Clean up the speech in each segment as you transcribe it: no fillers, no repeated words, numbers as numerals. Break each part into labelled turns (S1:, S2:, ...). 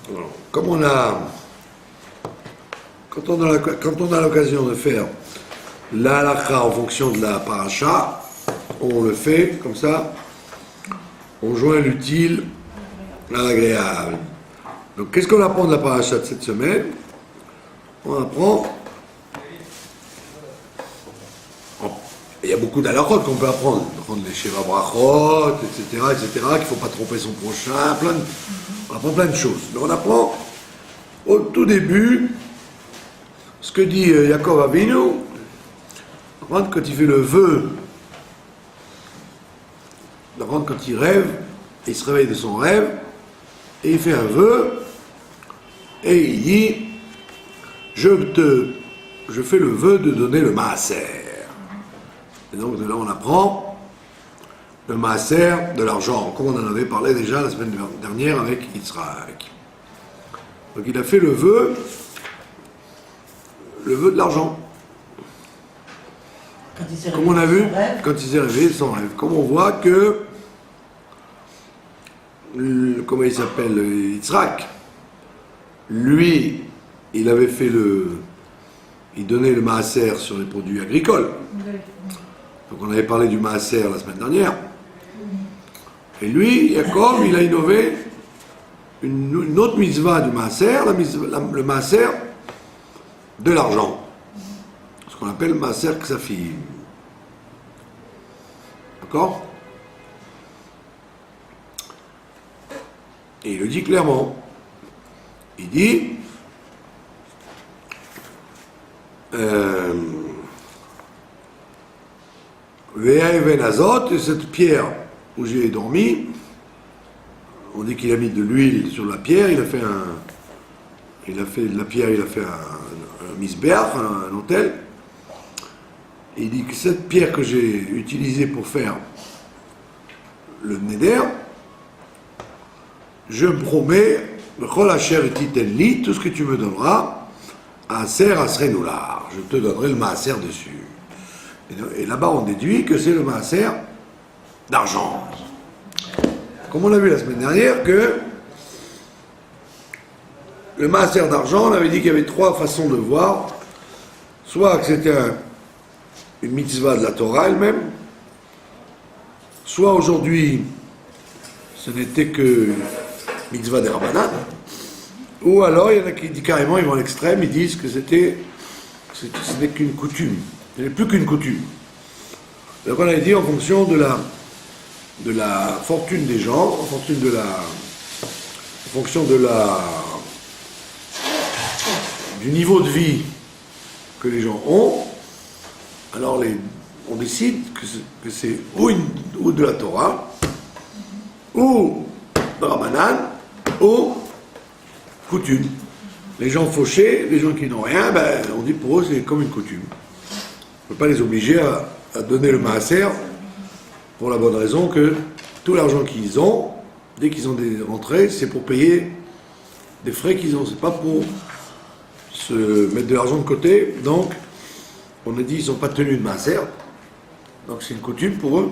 S1: Alors, quand on a l'occasion de faire la halakha en fonction de la paracha, on le fait comme ça, on joint l'utile à l'agréable. Donc, qu'est-ce qu'on apprend de la paracha de cette semaine? On apprend. Il y a beaucoup d'halachot qu'on peut apprendre. Apprendre les Sheva Brachot, etc., qu'il ne faut pas tromper son prochain. On apprend plein de choses. Mais on apprend au tout début ce que dit Yaakov Avinu. Quand il fait le vœu, quand il rêve, il se réveille de son rêve, et il fait un vœu, et il dit je fais le vœu de donner le maaser. Et donc de là on apprend le maaser de l'argent, comme on en avait parlé déjà la semaine dernière avec Yitzhak. Donc il a fait le vœu de l'argent. Comme on a vu, quand il s'est réveillé de son rêve. Comme on voit que, comment il s'appelle, Yitzhak, lui, il avait fait il donnait le maaser sur les produits agricoles. Donc on avait parlé du maaser la semaine dernière. Et lui, Yaakov, il a innové une autre mitzvah du maaser, le maaser de l'argent. Ce qu'on appelle maaser ksafim. D'accord? Et il le dit clairement. Il dit Ve'aven azot, cette pierre où j'ai dormi, on dit qu'il a mis de l'huile sur la pierre, il a fait de la pierre, il a fait un misbeach, un autel. Et il dit que cette pierre que j'ai utilisée pour faire le neder, je me promets, tout ce que tu me donneras, aser asrenoular, je te donnerai le maaser dessus. Et là-bas, on déduit que c'est le maaser d'argent. Comme on l'a vu la semaine dernière, que le maaser d'argent, on avait dit qu'il y avait trois façons de voir. Soit que c'était une mitzvah de la Torah elle-même, soit aujourd'hui, ce n'était que mitzvah des Rabbanan, ou alors il y en a qui disent carrément, ils vont à l'extrême, ils disent que ce n'est qu'une coutume. Ce n'est plus qu'une coutume. Donc on a dit en fonction de la fortune des gens, en fonction du niveau de vie que les gens ont, alors on décide que c'est ou de la Torah, ou de Rabbanan, ou coutume. Les gens fauchés, les gens qui n'ont rien, on dit pour eux c'est comme une coutume. On ne peut pas les obliger à donner le maaser pour la bonne raison que tout l'argent qu'ils ont, dès qu'ils ont des rentrées, c'est pour payer des frais qu'ils ont. C'est pas pour se mettre de l'argent de côté. Donc, on a dit qu'ils ne sont pas tenus de maaser. Donc, c'est une coutume pour eux.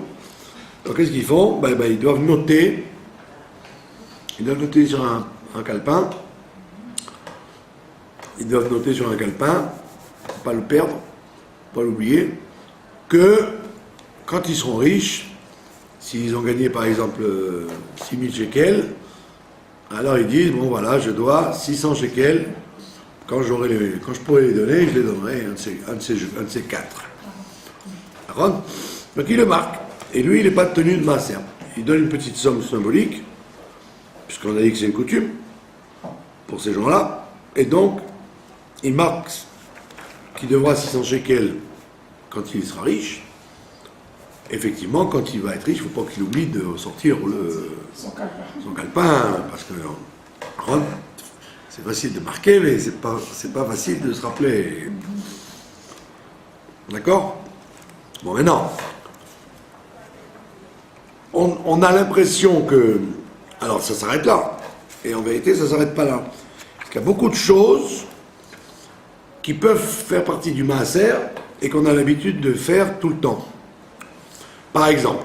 S1: Donc, qu'est-ce qu'ils font? Ils doivent noter. Ils doivent noter sur un calepin. Ils doivent noter sur un calepin, pour ne pas le perdre, pas l'oublier, que quand ils seront riches, s'ils ont gagné par exemple 6000 shekels, alors ils disent, bon voilà, je dois 600 shekels, quand je pourrai les donner, je les donnerai un de ces quatre. D'accord? Donc il le marque, et lui il n'est pas tenu de maaser. Il donne une petite somme symbolique, puisqu'on a dit que c'est une coutume, pour ces gens-là, et donc il marque qu'il devra 600 shekels quand il sera riche. Effectivement, quand il va être riche, il ne faut pas qu'il oublie de sortir son calepin, parce que c'est facile de marquer, mais c'est pas facile de se rappeler. D'accord? Bon, maintenant, on a l'impression que... Alors, ça s'arrête là. Et en vérité, ça ne s'arrête pas là. Parce qu'il y a beaucoup de choses qui peuvent faire partie du maaser et qu'on a l'habitude de faire tout le temps. Par exemple,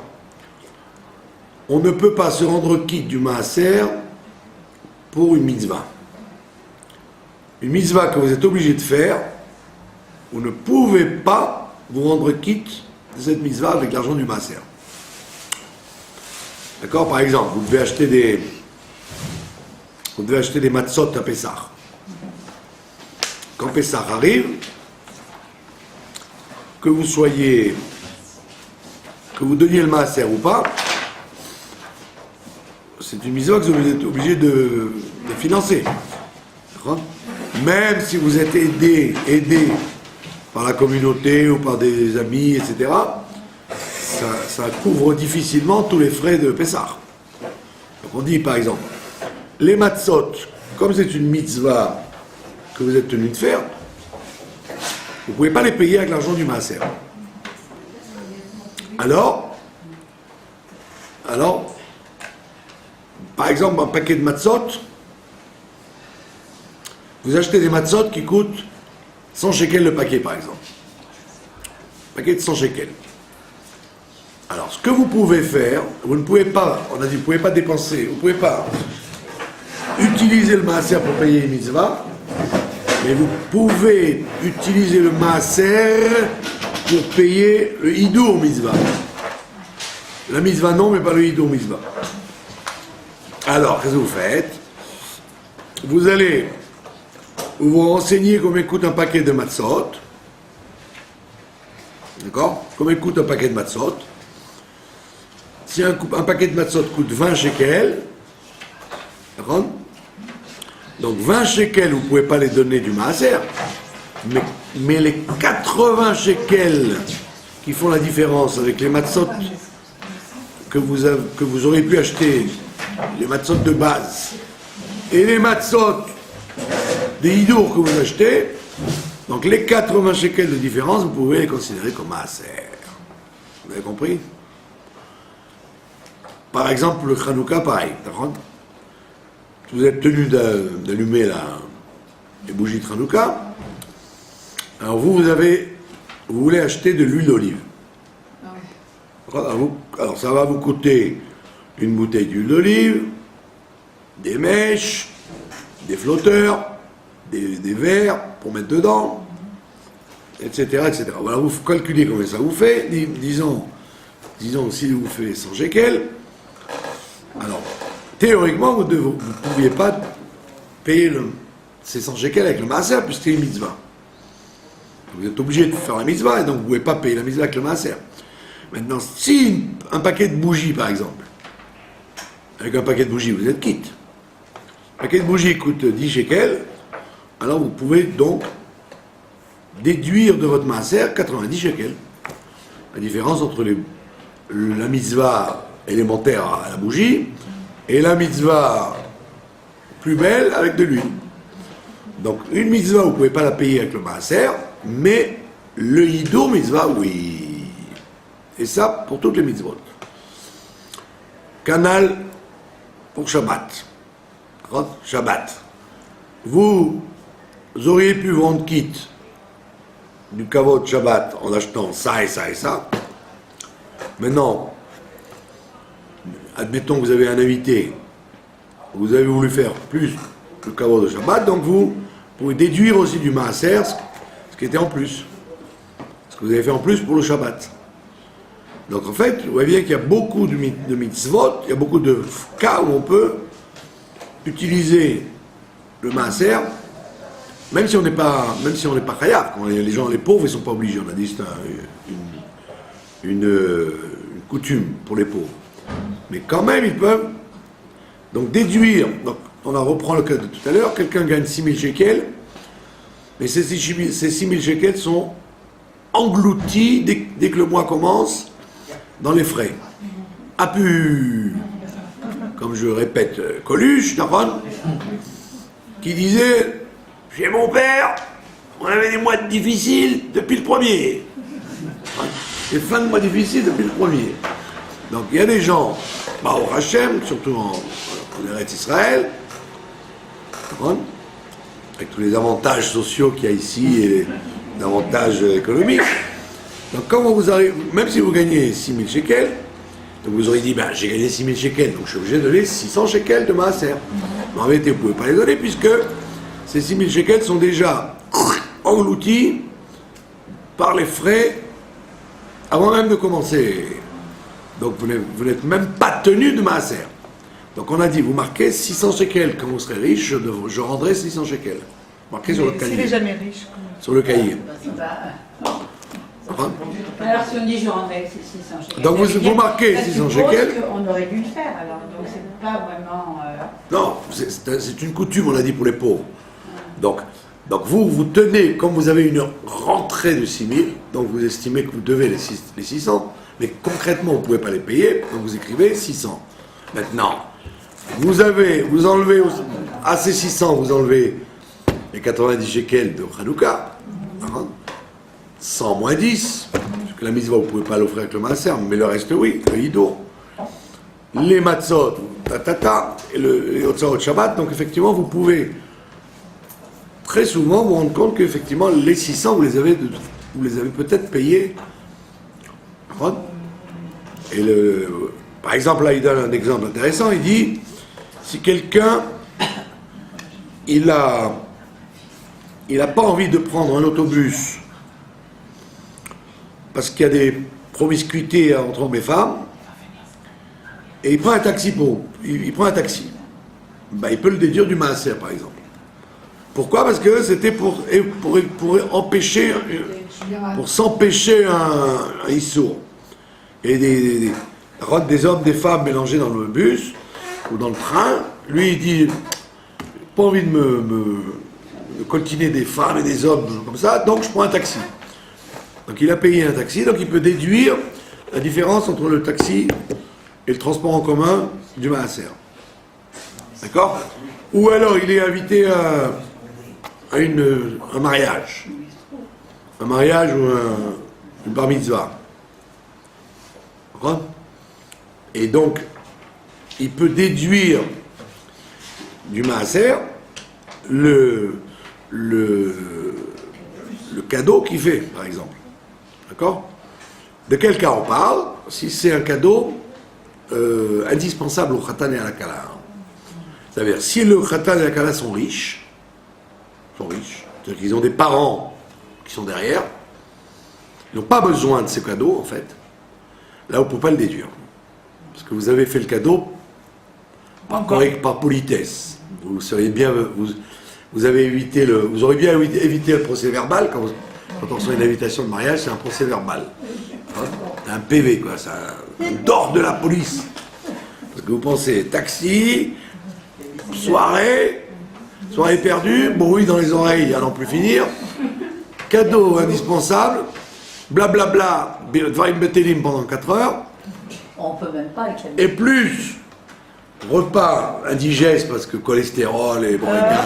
S1: on ne peut pas se rendre quitte du maaser pour une mitzvah. une mitzvah que vous êtes obligé de faire, vous ne pouvez pas vous rendre quitte de cette mitzvah avec l'argent du maaser. D'accord? Par exemple, vous devez acheter des matzot à Pessah. Quand Pessah arrive, que vous donniez le maaser ou pas, c'est une mitzvah que vous êtes obligé de financer. Même si vous êtes aidé par la communauté ou par des amis, etc., ça couvre difficilement tous les frais de Pessah. Donc on dit par exemple, les matzot, comme c'est une mitzvah que vous êtes tenu de faire, vous ne pouvez pas les payer avec l'argent du maaser. Alors, par exemple, un paquet de matzot, vous achetez des matzot qui coûtent 100 shekels le paquet, par exemple. Un paquet de 100 shekels. Alors, ce que vous pouvez faire, vous ne pouvez pas, on a dit, vous ne pouvez pas dépenser, vous ne pouvez pas utiliser le maaser pour payer les mitzvahs, mais vous pouvez utiliser le maaser pour payer le hidour mitzvah. La mitzvah non, mais pas le hidour mitzvah. Alors, qu'est-ce que vous faites? Vous allez vous renseigner combien coûte un paquet de matzot. D'accord? Combien coûte un paquet de matzot? Si un paquet de matzot coûte 20 shekels, d'accord? Donc 20 shekels, vous ne pouvez pas les donner du maaser, mais les 80 shekels qui font la différence avec les matzot que vous aurez pu acheter, les matzot de base, et les matzot des hidours que vous achetez, donc les 80 shekels de différence, vous pouvez les considérer comme maaser. Vous avez compris? Par exemple, le Hanouka, pareil. Vous êtes tenu d'allumer les bougies de Hanouka. Alors vous voulez acheter de l'huile d'olive. Alors ça va vous coûter une bouteille d'huile d'olive, des mèches, des flotteurs, des verres pour mettre dedans, etc., etc. Voilà, vous calculez combien ça vous fait. Disons si vous fait 100 shekels. Alors, théoriquement, vous ne pouviez pas payer ces 100 shekels avec le maaser, puisque c'est une mitzvah. Vous êtes obligé de faire la mitzvah, et donc vous ne pouvez pas payer la mitzvah avec le maaser. Maintenant, si un paquet de bougies, par exemple, avec un paquet de bougies, vous êtes quitte. Un paquet de bougies coûte 10 shekels, alors vous pouvez donc déduire de votre maaser 90 shekels. La différence entre la mitzvah élémentaire à la bougie et la mitzvah plus belle avec de l'huile. Donc une mitzvah, vous ne pouvez pas la payer avec le maaser, mais le hidour mitzvah, oui. Et ça, pour toutes les mitzvot. Canal pour Shabbat. Shabbat. Vous auriez pu vendre quitte du kavod Shabbat en achetant ça et ça et ça. Maintenant, admettons que vous avez un invité, vous avez voulu faire plus le kavod de Shabbat, donc vous pouvez déduire aussi du maaser ce qui était en plus. Ce que vous avez fait en plus pour le Shabbat. Donc en fait, vous voyez bien qu'il y a beaucoup de mitzvot, il y a beaucoup de cas où on peut utiliser le maaser, même si on n'est pas chayav. Quand les gens, les pauvres, ils ne sont pas obligés. On a dit que c'est une coutume pour les pauvres. Mais quand même, ils peuvent donc déduire. Donc, on reprend le cas de tout à l'heure. Quelqu'un gagne 6 000 shekels, mais ces 6 000 shekels sont engloutis dès que le mois commence dans les frais. Comme je répète, Coluche, Naron, qui disait, chez mon père, on avait des mois difficiles depuis le premier. Des fins de mois difficiles depuis le premier. Donc il y a des gens, au Hachem, surtout en Eretz Israël, avec tous les avantages sociaux qu'il y a ici et les avantages économiques. Donc quand vous arrivez, même si vous gagnez 6 000 shekels, donc vous aurez dit, j'ai gagné 6 000 shekels, donc je suis obligé de donner 600 shekels de maaser. Mais en vérité, vous ne pouvez pas les donner puisque ces 6 000 shekels sont déjà engloutis par les frais avant même de commencer. Donc vous n'êtes même pas tenu de maaser. Donc on a dit, vous marquez 600 shekels. Quand vous serez riche, je rendrai 600 shekels. Marquez sur le cahier.
S2: S'il n'est jamais riche.
S1: Sur le cahier.
S3: Alors si on dit je rendrai 600 shekels.
S1: Donc vous marquez 600 shekels.
S3: On aurait dû le faire alors, donc c'est pas vraiment...
S1: Non, c'est une coutume, on l'a dit, pour les pauvres. Donc vous tenez, comme vous avez une rentrée de 6 000, donc vous estimez que vous devez les 600, mais concrètement vous ne pouvez pas les payer, donc vous écrivez 600. Maintenant, vous enlevez à ces 600, vous enlevez les 90 shekels de Hanouka, 100 moins 10, parce que la mitzvah vous ne pouvez pas l'offrir avec le maaser, mais le reste oui, le hido, les matzot, et les otzot Shabbat, donc effectivement vous pouvez très souvent vous rendre compte qu'effectivement les 600 vous les avez peut-être payés. Et par exemple là il donne un exemple intéressant, il dit si quelqu'un il a pas envie de prendre un autobus parce qu'il y a des promiscuités entre hommes et femmes, et il prend un taxi il prend un taxi, il peut le déduire du maaser par exemple. Pourquoi? Parce que c'était pour empêcher, pour s'empêcher un issour. Et des hommes, des femmes mélangés dans le bus ou dans le train, lui il dit pas envie de me coltiner des femmes et des hommes comme ça, donc je prends un taxi. Donc il a payé un taxi, donc il peut déduire la différence entre le taxi et le transport en commun du maaser. D'accord? Ou alors il est invité à un mariage. Un mariage ou une bar mitzvah. D'accord? Et donc, il peut déduire du maaser le cadeau qu'il fait, par exemple. D'accord? De quel cas on parle? Si c'est un cadeau indispensable au khatan et à la kala. C'est-à-dire, si le khatan et la kala sont riches, c'est-à-dire qu'ils ont des parents qui sont derrière, ils n'ont pas besoin de ces cadeaux, en fait, là, on ne peut pas le déduire. Parce que vous avez fait le cadeau par politesse. Vous seriez bien... Vous avez évité vous aurez bien évité le procès verbal. Quand on reçoit une invitation de mariage, c'est un procès verbal. C'est un PV, quoi. C'est un d'ordre de la police. Parce que vous pensez taxi, soirée perdue, bruit dans les oreilles à n'en plus finir, cadeau indispensable, blablabla, dvarim betelim pendant 4 heures.
S3: On peut même pas écrire.
S1: Et plus repas indigeste parce que cholestérol et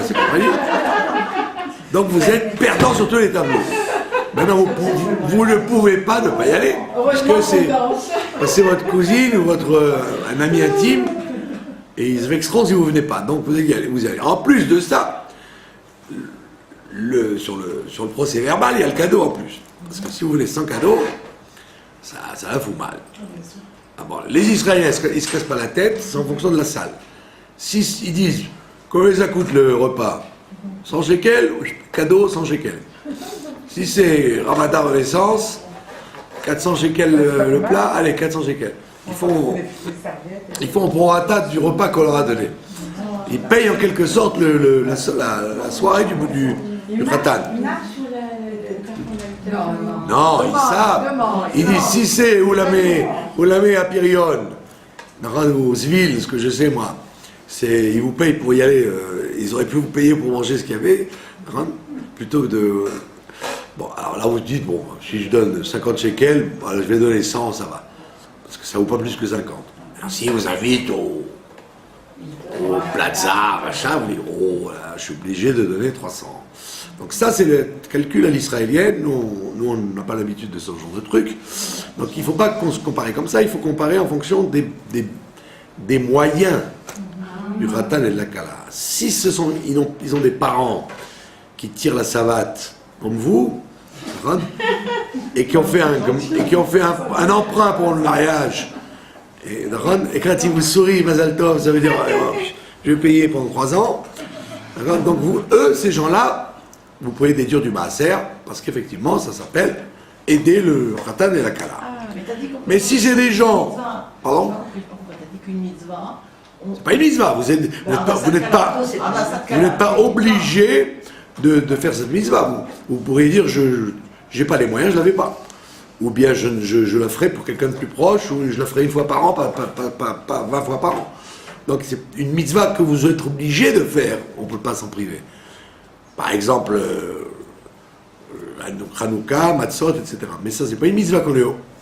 S1: c'est compagnie. Donc vous êtes perdant sur tous les tableaux. Maintenant vous ne pouvez pas ne pas y aller, parce que c'est votre cousine ou un ami intime, et ils se vexeront si vous ne venez pas. Donc vous y allez. En plus de ça, sur le procès verbal, il y a le cadeau en plus. Parce que si vous venez sans cadeau, ça va vous mal. Ah bon, les Israéliens, ils ne se cassent pas la tête, c'est en fonction de la salle. Si ils disent combien ça coûte le repas, 100 shekels, cadeau, 100 shekels. Si c'est Ramadan Renaissance, 400 shekels le plat, allez, 400 shekels. Ils font prorata du repas qu'on leur a donné. Ils payent en quelque sorte la soirée du khatan. Non, ils savent. Ils disent si c'est Oulamé à Pirion, ou Zvil, ce que je sais moi, ils vous payent pour y aller. Ils auraient pu vous payer pour manger ce qu'il y avait, plutôt que de. Bon, alors là vous dites, bon, si je donne 50 shekels, je vais donner 100, ça va. Parce que ça vaut pas plus que 50. Alors s'ils vous invitent au plaza, machin, vous dites, oh, là, je suis obligé de donner 300. Donc ça, c'est le calcul à l'israélienne. Nous on n'a pas l'habitude de ce genre de truc. Donc il ne faut pas qu'on se compare comme ça, il faut comparer en fonction des moyens du khatan et de la kala. Si ils ont des parents qui tirent la savate comme vous, et qui ont fait un emprunt pour le mariage, et quand ils vous sourient, Mazal Tov, ça veut dire je vais payer pendant 3 ans, D'accord? Donc eux, ces gens-là, vous pouvez déduire du maaser, parce qu'effectivement, ça s'appelle aider le khatan et la kala. Mais si c'est des gens... Pardon?
S2: Pourquoi t'as dit qu'une mitzvah?
S1: C'est pas une mitzvah, vous n'êtes pas obligé de faire cette mitzvah. Vous pourriez dire, je n'ai pas les moyens, je ne l'avais pas. Ou bien je la ferai pour quelqu'un de plus proche, ou je la ferai une fois par an, pas 20 fois par an. Donc c'est une mitzvah que vous êtes obligé de faire, on ne peut pas s'en priver. Par exemple, Hanouka, Matzot, etc. Mais ça, c'est pas une mitzvah qu'on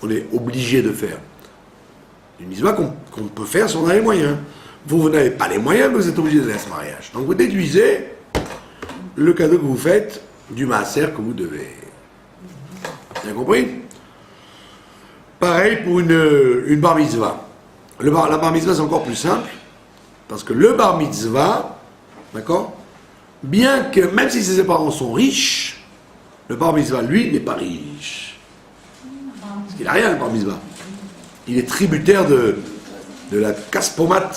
S1: est obligé de faire. Une mitzvah qu'on peut faire si on a les moyens. Vous n'avez pas les moyens, mais vous êtes obligé de faire ce mariage. Donc vous déduisez le cadeau que vous faites du maaser que vous devez. Bien compris? Pareil pour une bar mitzvah. La bar mitzvah, c'est encore plus simple, parce que le bar mitzvah, d'accord, bien que, même si ses parents sont riches, le bar mitzvah, lui, n'est pas riche. Parce qu'il n'a rien, le bar mitzvah. Il est tributaire de la casse-pommade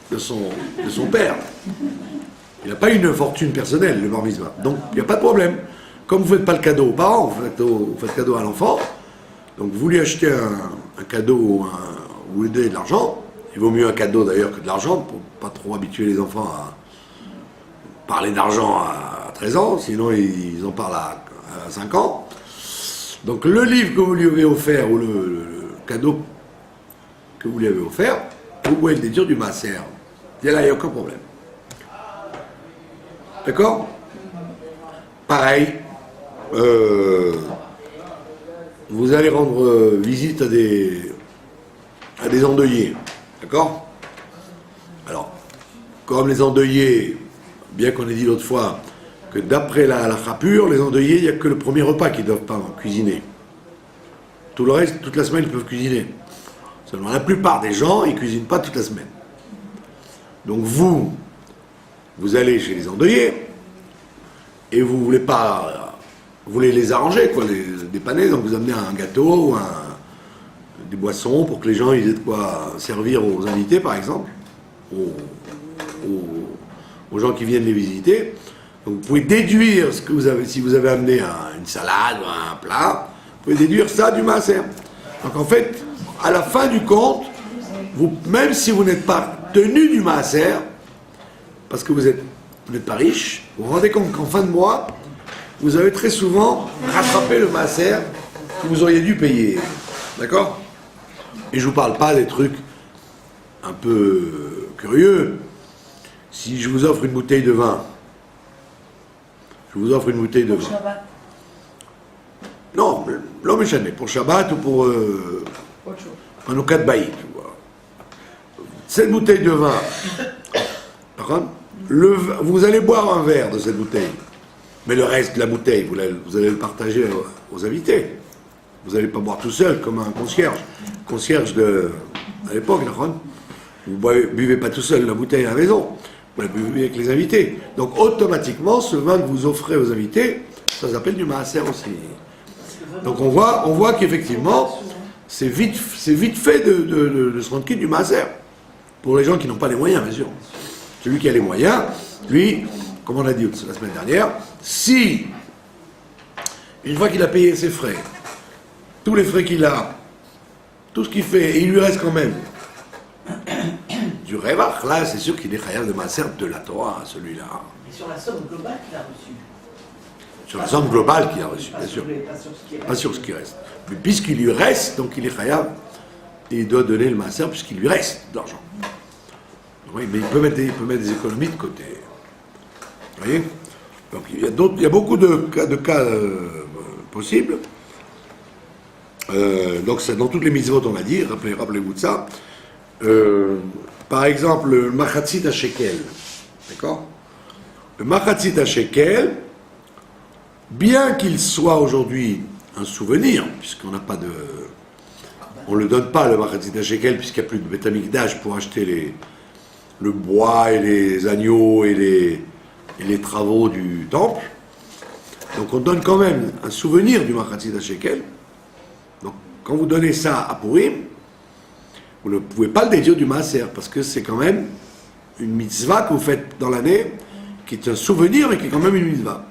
S1: de son père. Il n'a pas une fortune personnelle, le bar mitzvah. Donc, il n'y a pas de problème. Comme vous ne faites pas le cadeau aux parents, vous faites cadeau à l'enfant, donc vous lui achetez un cadeau, vous lui donnez de l'argent. Il vaut mieux un cadeau d'ailleurs que de l'argent, pour pas trop habituer les enfants à parler d'argent à 13 ans, sinon ils en parlent à 5 ans. Donc le livre que vous lui avez offert, ou le cadeau que vous lui avez offert, vous pouvez le déduire du maaser. Et là, il n'y a aucun problème. D'accord? Pareil, vous allez rendre visite à des endeuillés. D'accord? Alors, comme les endeuillés, bien qu'on ait dit l'autre fois que d'après la rapure, les endeuillés, il n'y a que le premier repas qu'ils ne doivent pas cuisiner. Tout le reste, toute la semaine, ils peuvent cuisiner. Seulement, la plupart des gens, ils ne cuisinent pas toute la semaine. Donc vous allez chez les endeuillés, et vous voulez les arranger, quoi, les dépanner, donc vous amenez un gâteau ou des boissons pour que les gens ils aient de quoi servir aux invités, par exemple, aux gens qui viennent les visiter. Donc vous pouvez déduire ce que vous avez, si vous avez amené une salade ou un plat, vous pouvez déduire ça du maaser. Donc en fait, à la fin du compte, même si vous n'êtes pas tenu du maaser, parce que vous n'êtes pas riche, vous vous rendez compte qu'en fin de mois, vous avez très souvent rattrapé le maaser que vous auriez dû payer. D'accord? Et je ne vous parle pas des trucs un peu curieux. Si je vous offre une bouteille de vin, Non, l'homme est chané, pour Shabbat ou pour un Hanouka de Baït. Cette bouteille de vin, par contre, vous allez boire un verre de cette bouteille, mais le reste de la bouteille, vous allez le partager aux invités. Vous n'allez pas boire tout seul comme un concierge. Concierge à l'époque, vous ne buvez pas tout seul la bouteille à la maison, vous la buvez avec les invités. Donc automatiquement, ce vin que vous offrez aux invités, ça s'appelle du maaser aussi. Donc on voit qu'effectivement, c'est vite fait de se rendre quitte du maaser. Pour les gens qui n'ont pas les moyens, bien sûr. Celui qui a les moyens, lui, comme on a dit la semaine dernière, si, une fois qu'il a payé ses frais, tous les frais qu'il a, tout ce qu'il fait, et il lui reste quand même du revach, là, c'est sûr qu'il est chayav de maaser de la Torah, celui-là.
S2: Et sur la somme globale qu'il a reçue.
S1: Sur la somme globale qu'il a reçue, bien sûr. Pas sur ce qui reste. Mais puisqu'il lui reste, donc il est chayav, et il doit donner le maaser puisqu'il lui reste de l'argent. Oui, mais il peut mettre des économies de côté. Vous voyez? Donc il y a beaucoup de cas possibles. Donc c'est dans toutes les mitzvot on l'a dit, rappelez-vous de ça. Par exemple, le machatzit à shekel. D'accord? Le machatzit à shekel, bien qu'il soit aujourd'hui un souvenir, puisqu'on n'a pas de... On ne le donne pas, le machatzit à shekel, puisqu'il n'y a plus de Beth Amikdash pour acheter le bois et les agneaux et les travaux du temple. Donc on donne quand même un souvenir du machatzit à shekel. Donc quand vous donnez ça à Purim, vous ne pouvez pas le déduire du maaser, parce que c'est quand même une mitzvah que vous faites dans l'année qui est un souvenir, mais qui est quand même une mitzvah.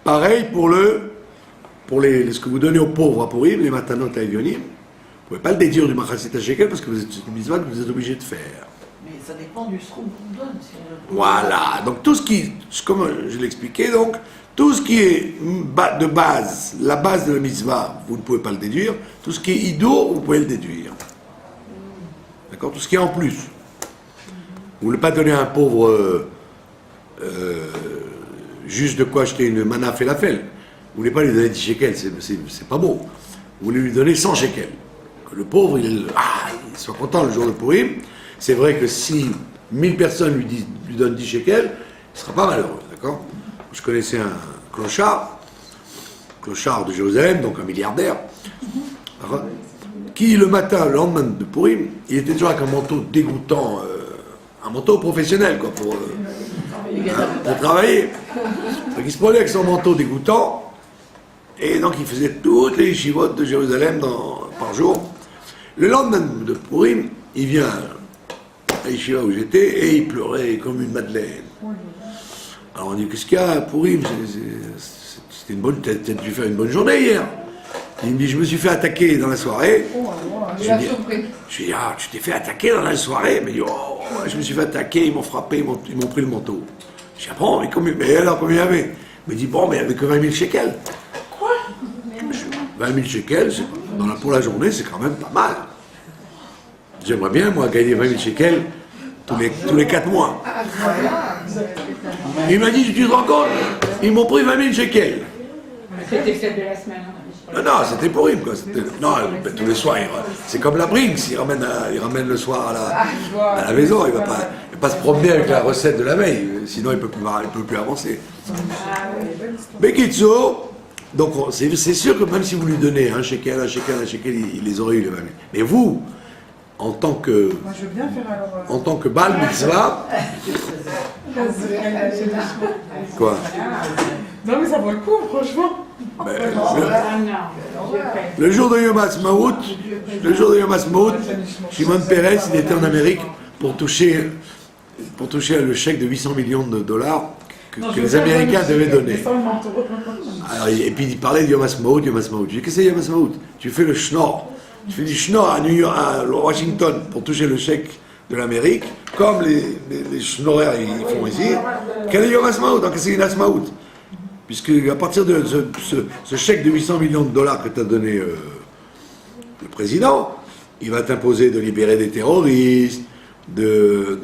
S1: Pareil pour ce que vous donnez aux pauvres à Purim, les matanot à Evionim. Vous ne pouvez pas le déduire du Machasit HaShekel parce que c'est une mitzvah que vous êtes obligé de faire.
S2: Mais ça dépend du sroum qu'on donne. Si on le-
S1: Voilà, donc tout ce qui, comme je l'expliquais, donc, tout ce qui est de base, la base de la mitzvah, vous ne pouvez pas le déduire. Tout ce qui est ido, vous pouvez le déduire. D'accord? Tout ce qui est en plus. Vous ne voulez pas donner à un pauvre juste de quoi acheter une mana falafel. Vous ne voulez pas lui donner 10 shekels, c'est pas beau. Vous voulez lui donner 100 shekels. Que le pauvre, il soit content le jour de Purim. C'est vrai que si 1000 personnes lui donnent 10 shekels, il ne sera pas malheureux, d'accord? Je connaissais un clochard de Jérusalem, donc un milliardaire, qui le matin, le lendemain de Purim, il était toujours avec un manteau dégoûtant, un manteau professionnel, quoi, pour travailler. Donc il se prenait avec son manteau dégoûtant, et donc il faisait toutes les yeshivotes de Jérusalem par jour. Le lendemain de Purim, il vient à Yeshiva où j'étais, et il pleurait comme une madeleine. Alors on dit, qu'est-ce qu'il y a, Purim? C'était une bonne, t'as dû faire une bonne journée hier. Il me dit, je me suis fait attaquer dans la soirée. Je lui dis, ah, tu t'es fait attaquer dans la soirée? Il me dit, oh, je me suis fait attaquer, ils m'ont frappé, ils m'ont pris le manteau. Je dis, ah bon, mais alors combien il y avait? Il me dit, bon, mais il n'y avait que 20 000 shekels. Quoi? 20 000 shekels, pour la journée, c'est quand même pas mal. J'aimerais bien, moi, gagner 20 000 shekels tous les 4 mois. Il m'a dit, tu te rends compte? Ils m'ont pris 20 000 shekels.
S3: C'était celle de la semaine.
S1: Non, c'était pour lui, quoi. Non, tous les soirs, c'est comme la Brinks, il ramène le soir à la maison, il ne va pas se promener avec la recette de la veille, sinon il ne peut plus avancer. Mais Kitso, donc c'est sûr que même si vous lui donnez un shekel, il les aurait eu les 20 000. Mais vous, en tant que Baal Mitzvah, quoi?
S4: Non mais ça vaut le coup, franchement.
S1: Le jour de Yom Ha'atzmaut, Shimon Peres, il était en Amérique pour toucher le chèque de 800 millions de dollars que les Américains devaient donner. Alors, et puis il parlait de Yom Ha'atzmaut. Je dis, qu'est-ce que c'est Yom Ha'atzmaut? Tu fais le schnorr. Tu fais du schnorr à New York, à Washington pour toucher le chèque de l'Amérique, comme les schnorreurs ils font ici. Quel est Yom Ha'atzmaut? Donc c'est une Ha'atzmaut. Puisque à partir de ce chèque de 800 millions de dollars que t'a donné le président, il va t'imposer de libérer des terroristes, de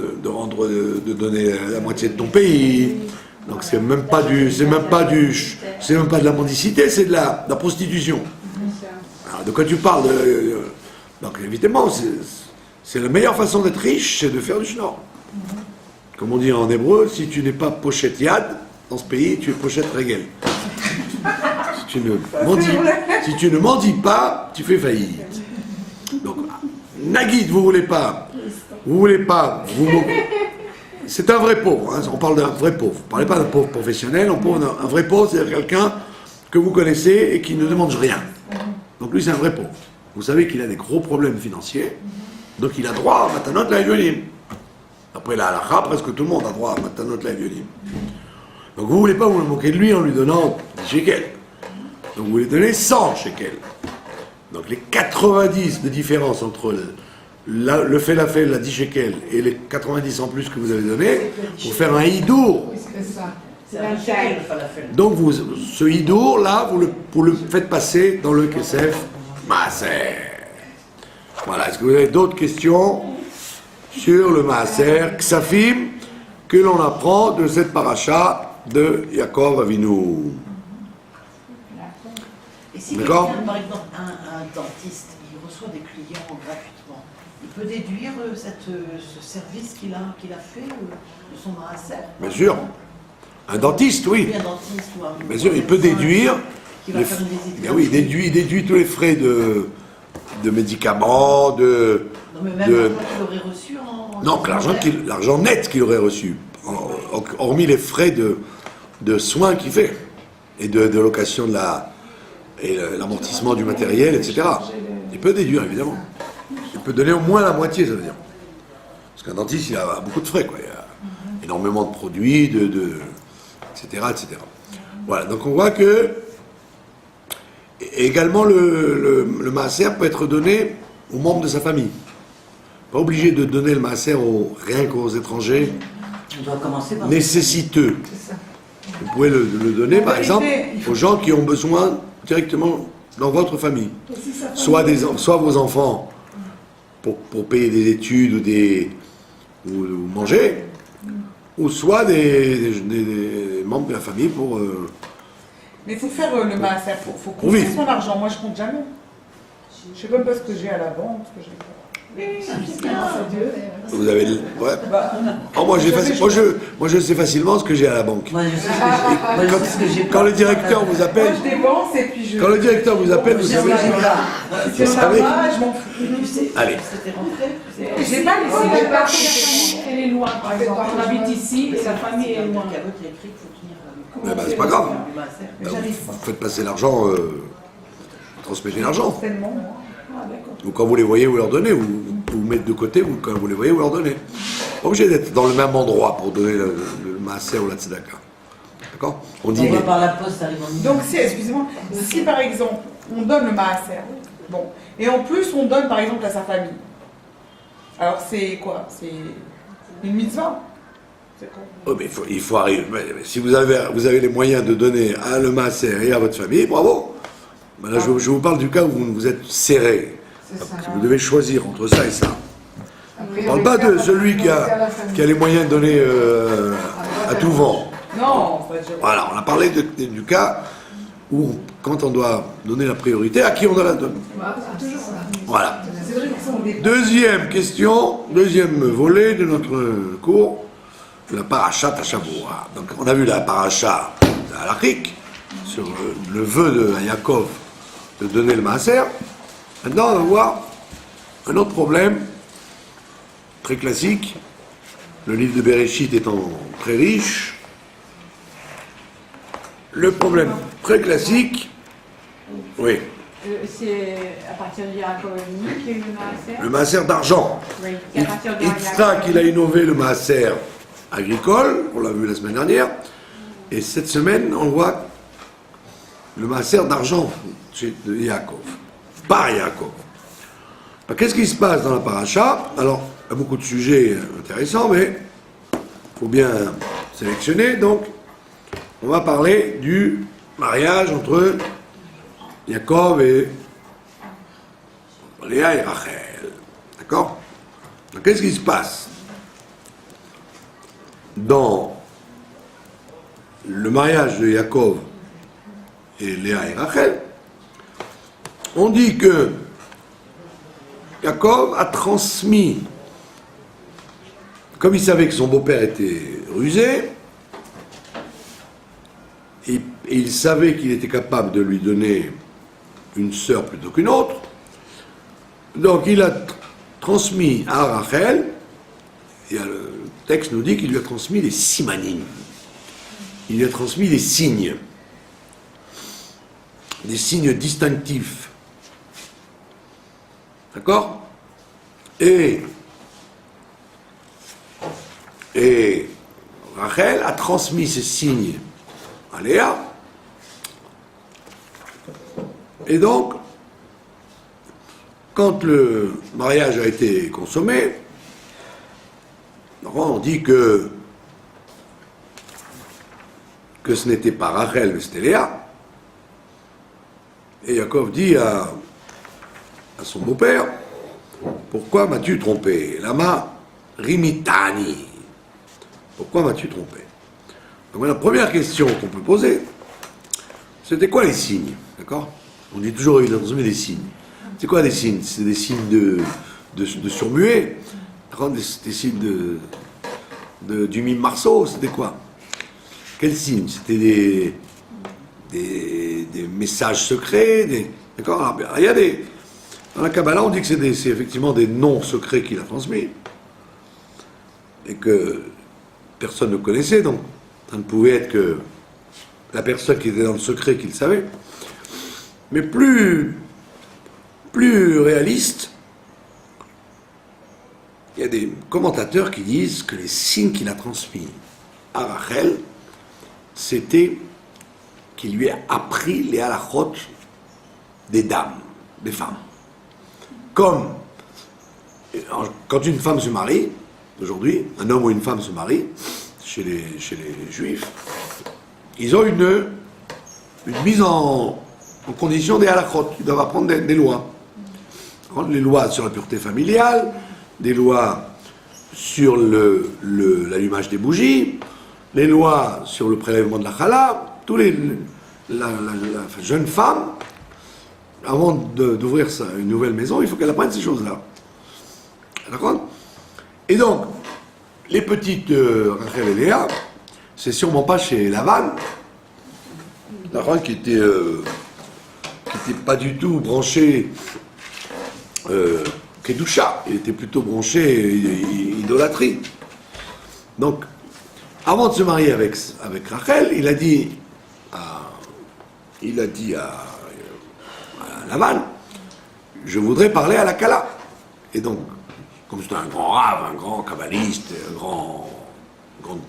S1: donner la moitié de ton pays. Donc c'est même pas de la mendicité, c'est de la prostitution. Alors, de quoi tu parles donc évidemment, c'est la meilleure façon d'être riche, c'est de faire du schnorr. Comme on dit en hébreu, si tu n'es pas pochette yad, dans ce pays, tu es pochette régel. Si tu ne mendies pas, tu fais faillite. Donc, Nagid, vous voulez pas, c'est un vrai pauvre, hein, on parle d'un vrai pauvre. Vous ne parlez pas d'un pauvre professionnel, on parle d'un vrai pauvre, c'est-à-dire quelqu'un que vous connaissez et qui ne demande rien. Donc lui, c'est un vrai pauvre. Vous savez qu'il a des gros problèmes financiers, donc il a droit à Matanot Laevionim. Après la halakha, presque tout le monde a droit à Matanot Laevionim. Donc vous ne voulez pas vous moquer de lui en lui donnant 10 shekels. Donc vous lui donnez 100 shekels. Donc les 90 de différence entre le falafel, la 10 shekels, et les 90 en plus que vous avez donné, pour faire un hidour.
S2: C'est un shekel le falafel.
S1: Donc ce hidour là, vous le faites passer dans le Kesef Maaser. Voilà, est-ce que vous avez d'autres questions sur le Maaser Ksafim que l'on apprend de cette paracha de Yaakov Avinu?
S2: Et si
S1: D'accord.
S2: quelqu'un, par exemple, un dentiste, il reçoit des clients gratuitement, il peut déduire ce service qu'il a fait de son maaser?
S1: Bien sûr. Un dentiste, oui.
S2: Un dentiste ou un...
S1: Bien sûr, il peut déduire.
S2: Qui va faire une visite.
S1: Bien oui, il déduit tous les frais de médicaments,
S2: Non, mais même l'argent qu'il aurait reçu en...
S1: Non, l'argent net qu'il aurait reçu, hormis les frais de soins qu'il fait, et de location et l'amortissement du matériel, etc. Il peut déduire, évidemment. Il peut donner au moins la moitié, ça veut dire. Parce qu'un dentiste, il a beaucoup de frais, quoi. énormément de produits, etc., etc. Voilà, donc on voit que également le maaser peut être donné aux membres de sa famille. Pas obligé de donner le maaser rien qu'aux étrangers
S2: On doit commencer par...
S1: nécessiteux. Vous pouvez le donner, par exemple, aux gens qui ont besoin directement dans votre famille. Soit vos enfants pour payer des études ou manger, ou soit des membres de la famille pour...
S4: Mais il faut faire le maaser, il faut compter
S1: Oui.
S4: son argent. Moi, je compte jamais. Je sais même pas ce que j'ai à la banque, ce que j'ai pas.
S1: Vous avez... Ouais.
S4: Bah,
S1: Oh, moi, je sais facilement ce que j'ai à la banque.
S2: Moi, je sais ce que j'ai.
S1: Quand le directeur vous
S4: moi,
S1: appelle,
S4: je dépense et puis je...
S1: quand le directeur vous appelle, vous
S2: Je sais ce
S1: savez...
S2: que j'ai pas.
S4: C'est
S1: savez.
S4: normal, je m'en fous.
S2: Tu sais,
S1: Allez.
S2: c'était rentré.
S4: J'ai pas
S3: Si
S4: laissé
S3: la famille, elle est loin, par exemple. On habite ici et la famille est loin.
S2: Il y a écrit qu'il faut tenir
S1: Eh ben, c'est pas grave.
S2: du maaser.
S4: J'arrive pas.
S1: Vous faites passer l'argent, transmettez l'argent.
S4: Tellement, moi.
S3: Ah, d'accord.
S1: Ou quand vous les voyez, vous leur donnez. Vous mettez de côté, ou quand vous les voyez, vous leur donnez. Pas obligé d'être dans le même endroit pour donner le maaser ou la tzedaka. D'accord? On dit...
S2: On va par la poste, ça arrive en hiver.
S4: Donc, excusez-moi, si par exemple, on donne le maaser, bon, et en plus, on donne par exemple à sa famille, alors c'est quoi? C'est une mitzvah? C'est quoi?
S1: Oh, mais il faut arriver. Mais si vous avez les moyens de donner à le maaser et à votre famille, bravo. Ben là, je vous parle du cas où vous êtes serré. Vous devez choisir entre ça et ça. On ne parle pas de celui qui a les moyens de donner à tout vent.
S4: Non, ça, je...
S1: Voilà, on a parlé du cas où, quand on doit donner la priorité, à qui on doit la donner. Voilà.
S4: C'est vrai qu'ils sont des...
S1: Deuxième question, deuxième volet de notre cours, la paracha à Shavua. Donc on a vu la paracha à l'Afrique, sur le vœu de Yaakov de donner le maaser. Maintenant on va voir un autre problème, très classique, le livre de Bereshit étant très riche. Le problème très classique, oui,
S3: C'est à partir du Yaakov Avinu qu'il y a eu le maaser.
S1: le maaser d'argent.
S3: Oui, c'est à partir du
S1: Yitzhak, il a innové le maaser agricole, on l'a vu la semaine dernière, et cette semaine, on voit le maaser d'argent de Yaakov, par Yaakov. Alors, qu'est-ce qui se passe dans la paracha? Alors, il y a beaucoup de sujets intéressants, mais il faut bien sélectionner. Donc, on va parler du mariage entre Yaakov et Léa et Rachel. D'accord? Donc, qu'est-ce qui se passe dans le mariage de Yaakov et Léa et Rachel? On dit que Yaakov a transmis, comme il savait que son beau-père était rusé, et il savait qu'il était capable de lui donner une sœur plutôt qu'une autre, donc il a transmis à Rachel, et le texte nous dit qu'il lui a transmis les simanim, il lui a transmis des signes distinctifs. D'accord? Et Rachel a transmis ces signes à Léa. Et donc, quand le mariage a été consommé, on dit que ce n'était pas Rachel, mais c'était Léa. Et Yaakov dit à son beau-père, pourquoi m'as-tu trompé? Lama rimitani. Pourquoi m'as-tu trompé? Donc la première question qu'on peut poser, c'était quoi les signes? D'accord? On dit toujours, il a transmis des signes. C'est quoi des signes? C'est des signes de surmuet? Des signes du mime Marceau? C'était quoi? Quels signes? C'était des messages secrets? D'accord? Alors, il y a dans la Kabbalah, on dit que c'est effectivement des noms secrets qu'il a transmis et que personne ne connaissait, donc ça ne pouvait être que la personne qui était dans le secret qui le savait. Mais plus réaliste, il y a des commentateurs qui disent que les signes qu'il a transmis à Rachel, c'était qu'il lui a appris les halachot des dames, des femmes. Comme quand une femme se marie, aujourd'hui, un homme ou une femme se marie, chez les juifs, ils ont une mise en condition des halachot. Ils doivent apprendre des lois. Les lois sur la pureté familiale, des lois sur l'allumage des bougies, les lois sur le prélèvement de la chala, la jeune femme, avant d'ouvrir une nouvelle maison, il faut qu'elle apprenne ces choses-là. D'accord? Et donc, les petites Rachel et Léa, c'est sûrement pas chez Lavan, qui était pas du tout branché Kedusha, il était plutôt branché idolâtrie. Donc, avant de se marier avec Rachel, il a dit à Lavan, je voudrais parler à la Kala. Et donc, comme c'était un grand rave, un grand kabbaliste,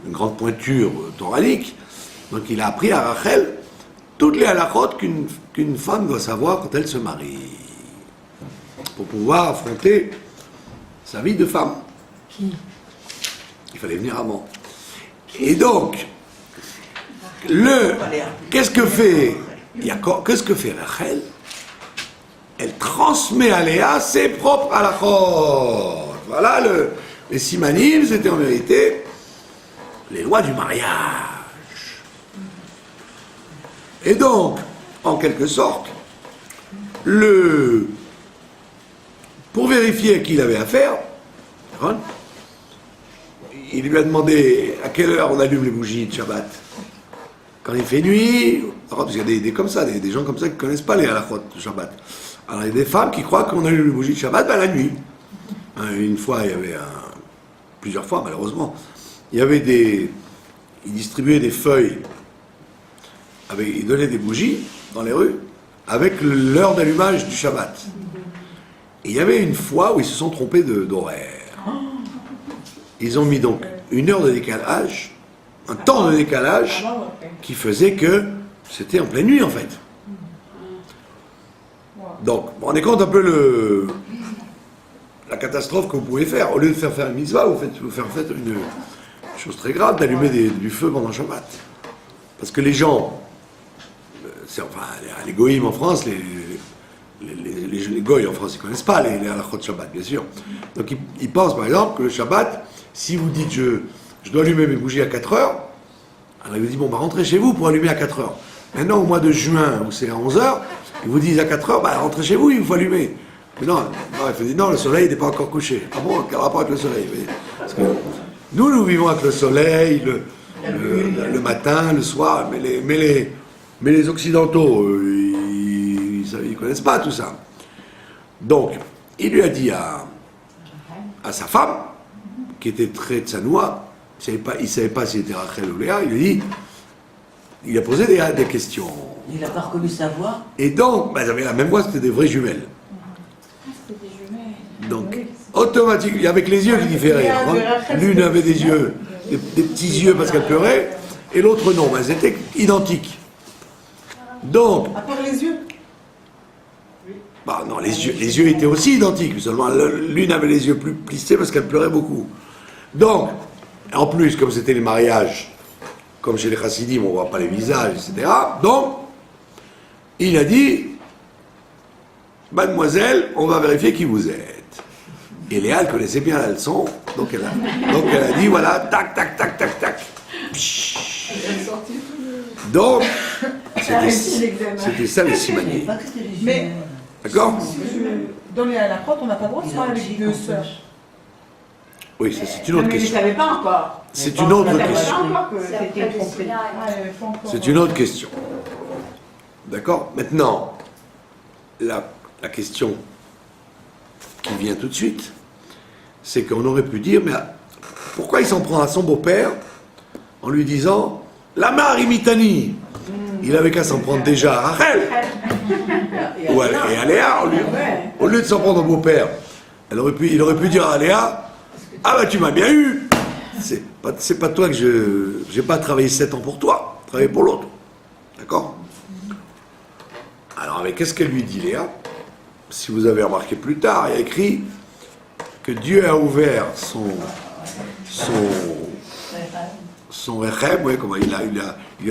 S1: une grande pointure toranique, donc il a appris à Rachel toutes les halachot qu'une femme doit savoir quand elle se marie, pour pouvoir affronter sa vie de femme. Il fallait venir avant. Et donc, qu'est-ce que fait Rachel? Elle transmet à Léa ses propres halachot. Voilà, les simanim, c'était en vérité les lois du mariage. Et donc, en quelque sorte, pour vérifier à qui il avait affaire, il lui a demandé à quelle heure on allume les bougies de Shabbat. Quand il fait nuit, parce qu'il y a des gens comme ça qui ne connaissent pas les halachot de Shabbat. Alors il y a des femmes qui croient qu'on allume les bougies de Shabbat la nuit. Une fois, plusieurs fois malheureusement, ils distribuaient des feuilles, ils donnaient des bougies dans les rues avec l'heure d'allumage du Shabbat. Et il y avait une fois où ils se sont trompés d'horaire. Ils ont mis donc une heure de décalage, un temps de décalage qui faisait que c'était en pleine nuit en fait. Donc, vous vous rendez compte un peu la catastrophe que vous pouvez faire. Au lieu de faire une mitzvah, vous faites une chose très grave, d'allumer du feu pendant Shabbat. Parce que les gens, les goïms en France, les goïs en France, ils ne connaissent pas les halachot de Shabbat, bien sûr. Donc ils pensent par exemple que le Shabbat, si vous dites je dois allumer mes bougies à 4 heures, alors ils vous disent rentrez chez vous pour allumer à 4 heures. Maintenant, au mois de juin, où c'est à 11 heures, ils vous disent à 4 heures, rentrez chez vous, il faut allumer. Mais non, il faut dire non, le soleil n'est pas encore couché. Ah bon, quel rapport avec le soleil? Parce que nous vivons avec le soleil, le matin, le soir, mais les Occidentaux, ils ne connaissent pas tout ça. Donc, il lui a dit à sa femme, qui était très tsanoua, il ne savait pas si c'était Rachel ou Léa, il a posé des questions.
S2: Il n'a pas reconnu sa voix.
S1: Et donc, ils avaient la même voix, c'était des vraies jumelles.
S3: C'était des jumelles.
S1: Donc, automatiquement, avec les yeux qui différaient. L'une avait des yeux, des petits yeux parce qu'elle pleurait, et l'autre non, elles étaient identiques. Donc,
S4: À part les yeux.
S1: non, les yeux étaient aussi identiques, seulement l'une avait les yeux plus plissés parce qu'elle pleurait beaucoup. Donc, en plus, comme c'était les mariages, comme chez les chassidim, on ne voit pas les visages, etc. Donc, il a dit, mademoiselle, on va vérifier qui vous êtes. Et Léa, elle connaissait bien la leçon, donc elle a dit, voilà, tac, tac, tac, tac, tac. Donc, c'était ça les simaniers.
S4: Mais
S1: D'accord?
S4: dans les halachot, on n'a pas le droit de se marier avec deux sœurs.
S1: Oui, ça c'est une autre
S3: Mais je ne
S1: question.
S3: savais pas encore.
S1: C'est une autre
S3: Je ne savais
S1: question.
S3: pas encore que c'était une tromperie.
S1: C'est une autre question. D'accord? Maintenant, la question qui vient tout de suite, c'est qu'on aurait pu dire, mais pourquoi il s'en prend à son beau-père en lui disant la Marie-Mitani? Il avait qu'à s'en prendre déjà à Rachel ou à Léa au lieu de s'en prendre au beau-père. Il aurait pu dire à Léa, Ah bah tu m'as bien eu. C'est pas toi que j'ai pas travaillé 7 ans pour toi, travaillé pour l'autre. D'accord? Alors, mais qu'est-ce qu'elle lui dit, Léa? Si vous avez remarqué plus tard, il y a écrit que Dieu a ouvert son rechem, ouais, comment il a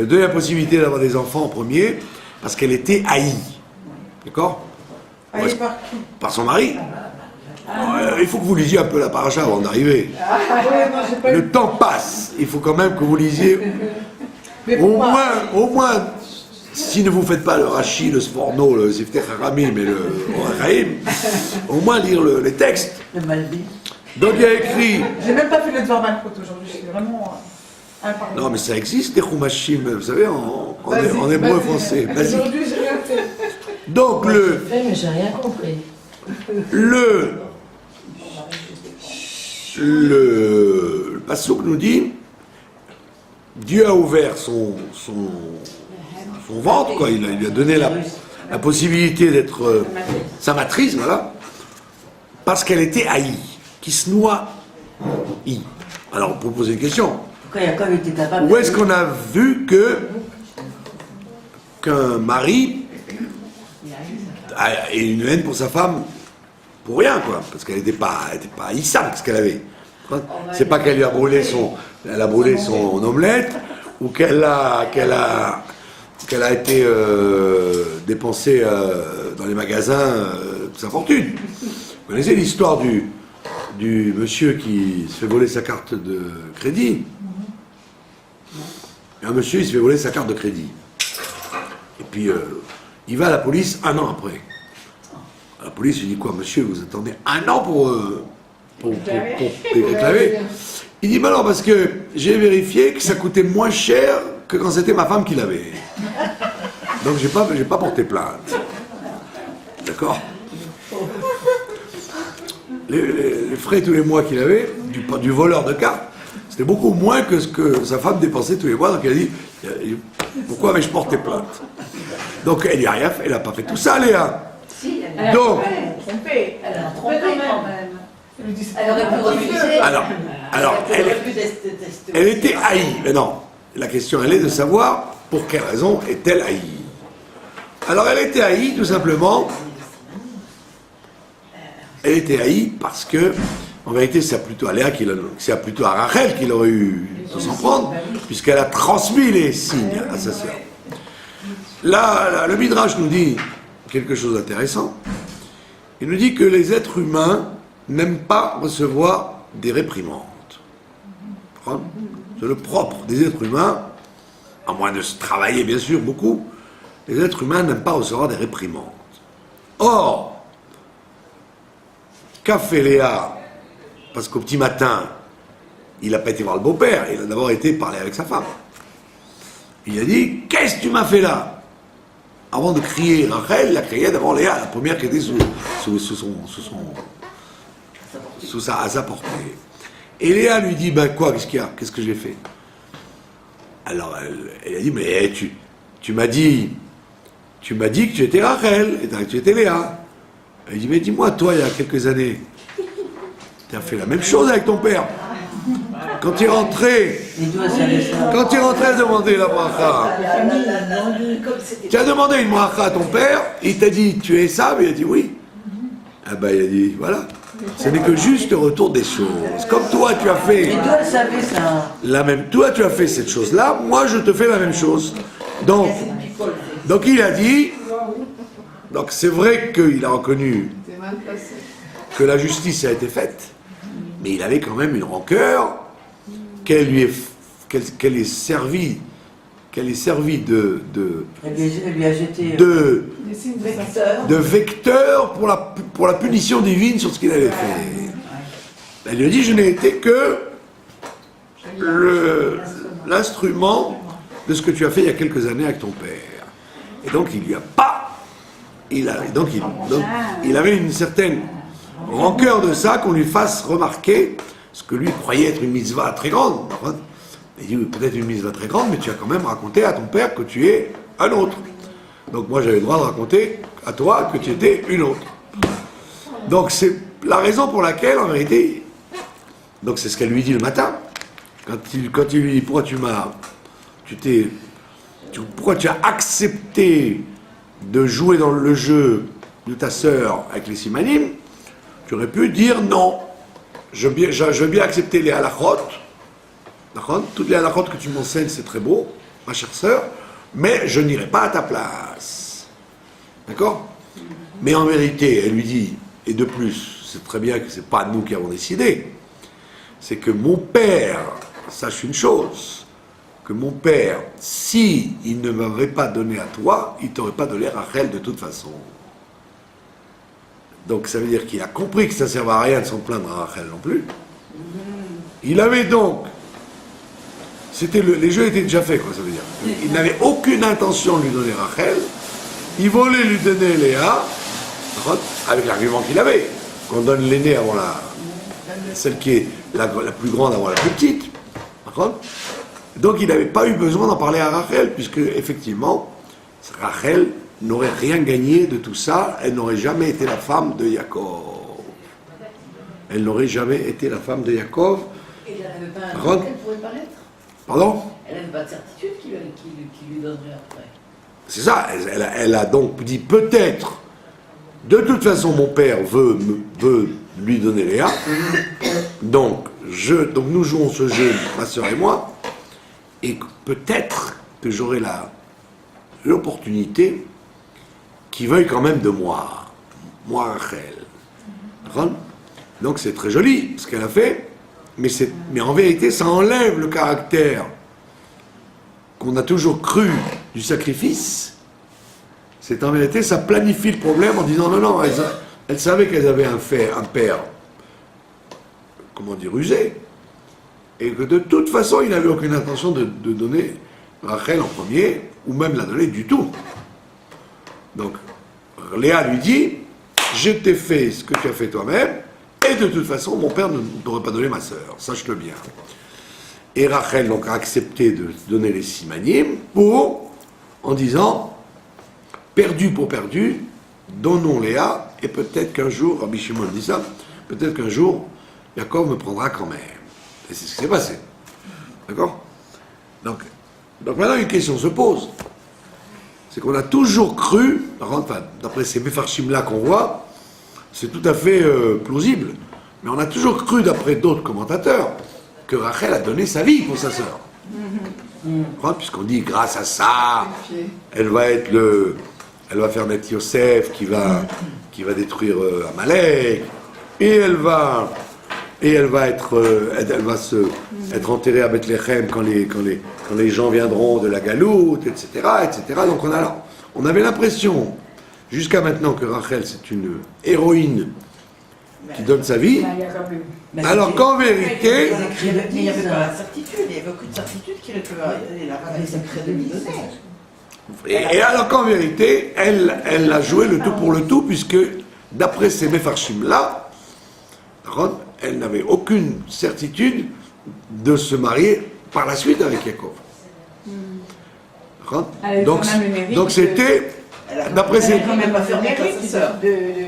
S1: donné la possibilité d'avoir des enfants en premier, parce qu'elle était haïe. D'accord?
S4: Allez, par qui?
S1: Par son mari. Il faut que vous lisiez un peu la paracha avant d'arriver.
S4: Ouais, non, j'ai pas
S1: Le temps passe. Il faut quand même que vous lisiez
S4: Mais
S1: au
S4: pourquoi?
S1: moins, si ne vous faites pas le Rashi, le Sforno, le Sefer Haramim et le Orachaim, au moins lire les textes.
S5: Le Malbi.
S1: Donc il y a écrit.
S4: J'ai même pas fait le Dvar Malchut aujourd'hui, je suis vraiment impardonnable.
S1: Non mais ça existe des Chumashim, vous savez, en
S4: Vas-y,
S1: hébreu
S4: vas-y.
S1: français. Vas-y.
S4: Aujourd'hui, j'ai rien fait.
S1: Donc
S5: J'ai fait, mais j'ai rien compris.
S1: le passouk nous dit, Dieu a ouvert son ventre, quoi. Il lui a donné la possibilité d'être sa matrice, voilà, parce qu'elle était haïe, qui se noie. Alors, on peut poser une question.
S5: Pourquoi Jacob était capable
S1: Où est-ce qu'on a vu qu'un mari ait une haine pour sa femme pour rien, quoi, parce qu'elle n'était pas haïssable, ce qu'elle avait. C'est pas qu'elle lui a brûlé son omelette, ou qu'elle a été dépensée dans les magasins de sa fortune. Vous connaissez l'histoire du monsieur qui se fait voler sa carte de crédit? Et un monsieur, il se fait voler sa carte de crédit. Et puis, il va à la police 1 an après. La police lui dit quoi? Monsieur, vous attendez 1 an pour réclamer? Il dit, bah non, parce que j'ai vérifié que ça coûtait moins cher que quand c'était ma femme qui l'avait. Donc, j'ai pas porté plainte. D'accord? Les frais tous les mois qu'il avait, du voleur de cartes, c'était beaucoup moins que ce que sa femme dépensait tous les mois. Donc elle a dit, pourquoi vais-je porter plainte? Donc elle n'y a rien fait, elle n'a pas fait tout ça, Léa.
S6: Si, elle
S1: Donc,
S4: Trompé.
S6: a trompé quand même. Elle aurait pu refuser.
S1: alors elle était haïe. Mais non, la question elle est de savoir pour quelle raison est-elle haïe. Alors elle était haïe tout simplement. Elle était haïe parce que, en vérité, c'est plutôt à Léa c'est plutôt à Rachel qu'il aurait eu de s'en prendre, puisqu'elle a transmis les signes à sa sœur. Là, le Midrash nous dit quelque chose d'intéressant. Il nous dit que les êtres humains n'aiment pas recevoir des réprimandes. C'est le propre des êtres humains, à moins de se travailler bien sûr beaucoup, les êtres humains n'aiment pas recevoir des réprimandes. Or, qu'a fait Léa? Parce qu'au petit matin, il n'a pas été voir le beau-père, il a d'abord été parler avec sa femme. Il a dit, qu'est-ce que tu m'as fait là? Avant de crier Rachel, il a crié d'abord Léa, la première qui était à sa portée. Et Léa lui dit, ben quoi, qu'est-ce qu'il y a? Qu'est-ce que j'ai fait? Alors elle a dit, mais tu m'as dit que tu étais Rachel, et que tu étais Léa. Elle dit, mais dis-moi, toi, il y a quelques années, tu as fait la même chose avec ton père. Quand tu es rentré à demander la bracha, tu as demandé une bracha à ton père, il t'a dit, tu es ça? Il a dit oui. Ah ben, il a dit, voilà. Ce n'est que juste le retour des choses. Comme toi, tu as fait
S5: Mais toi, elle savait ça.
S1: toi, tu as fait cette chose-là, moi, je te fais la même chose. Donc il a dit, donc c'est vrai qu'il a reconnu que la justice a été faite, mais il avait quand même une rancœur qu'elle ait servi de
S5: Elle lui a jeté.
S1: de vecteur pour la punition divine sur ce qu'il avait fait. Elle lui a dit, je n'ai été que l'instrument de ce que tu as fait il y a quelques années avec ton père. Et donc il n'y a pas, il avait une certaine rancœur de ça, qu'on lui fasse remarquer ce que lui croyait être une mitzvah très grande. Il dit, peut-être une mitzvah très grande, mais tu as quand même raconté à ton père que tu es un autre. Donc moi j'avais le droit de raconter à toi que tu étais une autre. Donc c'est la raison pour laquelle, en vérité, Donc c'est ce qu'elle lui dit le matin. Quand il lui dit pourquoi pourquoi tu as accepté de jouer dans le jeu de ta sœur avec les simanim, tu aurais pu dire non. Je veux bien accepter les halachot. D'accord ? Toutes les halachot que tu m'enseignes, c'est très beau, ma chère sœur, mais je n'irai pas à ta place. D'accord ? Mais en vérité, elle lui dit, et de plus, c'est très bien que ce n'est pas nous qui avons décidé, c'est que mon père, sache une chose, que mon père, si il ne m'avait pas donné à toi, il ne t'aurait pas donné Rachel de toute façon. Donc ça veut dire qu'il a compris que ça ne servait à rien de s'en plaindre à Rachel non plus. Il avait donc, les jeux étaient déjà faits, quoi, ça veut dire. Il n'avait aucune intention de lui donner Rachel, il voulait lui donner Léa, avec l'argument qu'il avait, qu'on donne l'aînée avant celle qui est la plus grande avant la plus petite. Donc il n'avait pas eu besoin d'en parler à Rachel, puisque effectivement, Rachel n'aurait rien gagné de tout ça, elle n'aurait jamais été la femme de Yaakov. Elle n'aurait jamais été la femme de Yaakov.
S6: Et elle n'avait pas un nom qu'elle pourrait pas l'être.
S1: Pardon ?
S6: Elle n'avait pas de certitude qui lui donnerait après.
S1: C'est ça, elle a donc dit peut-être, de toute façon mon père veut lui donner Léa, donc nous jouons ce jeu, ma soeur et moi, et peut-être que j'aurai l'opportunité qu'il veuille quand même de moi Rachel. Donc c'est très joli ce qu'elle a fait, mais en vérité ça enlève le caractère qu'on a toujours cru du sacrifice. C'est en vérité, ça planifie le problème en disant non, elle savait qu'elles avaient un père, comment dire, usé, et que de toute façon, il n'avait aucune intention de donner Rachel en premier, ou même la donner du tout. Donc, Léa lui dit, je t'ai fait ce que tu as fait toi-même, et de toute façon, mon père ne t'aurait pas donné ma sœur, sache-le bien. Et Rachel donc a accepté de donner les simanim en disant, perdu pour perdu, donnons Léa, et peut-être qu'un jour, Rabbi Shimon dit ça, peut-être qu'un jour, Yaakov me prendra quand même. Et c'est ce qui s'est passé. D'accord ? Donc maintenant, une question se pose. C'est qu'on a toujours cru, d'après ces Mefarshim-là qu'on voit, c'est tout à fait plausible, mais on a toujours cru, d'après d'autres commentateurs, que Rachel a donné sa vie pour sa sœur. Puisqu'on dit, grâce à ça, elle va faire naître Yosef qui va détruire Amalek, et elle va être enterrée à Bethléem quand les gens viendront de la Galoute, etc., etc. Donc on avait l'impression, jusqu'à maintenant, que Rachel c'est une héroïne qui donne sa vie, alors qu'en vérité...
S2: Mais il n'y avait pas la certitude, il n'y avait aucune certitude qu'il avait secret de lui donner.
S1: Et alors qu'en vérité, elle a joué le tout pour le tout, puisque d'après ces Mefarshim-là, elle n'avait aucune certitude de se marier par la suite avec Yaakov. Donc c'était, d'après ces...
S2: Elle n'a quand même pas fait monter sa sœur.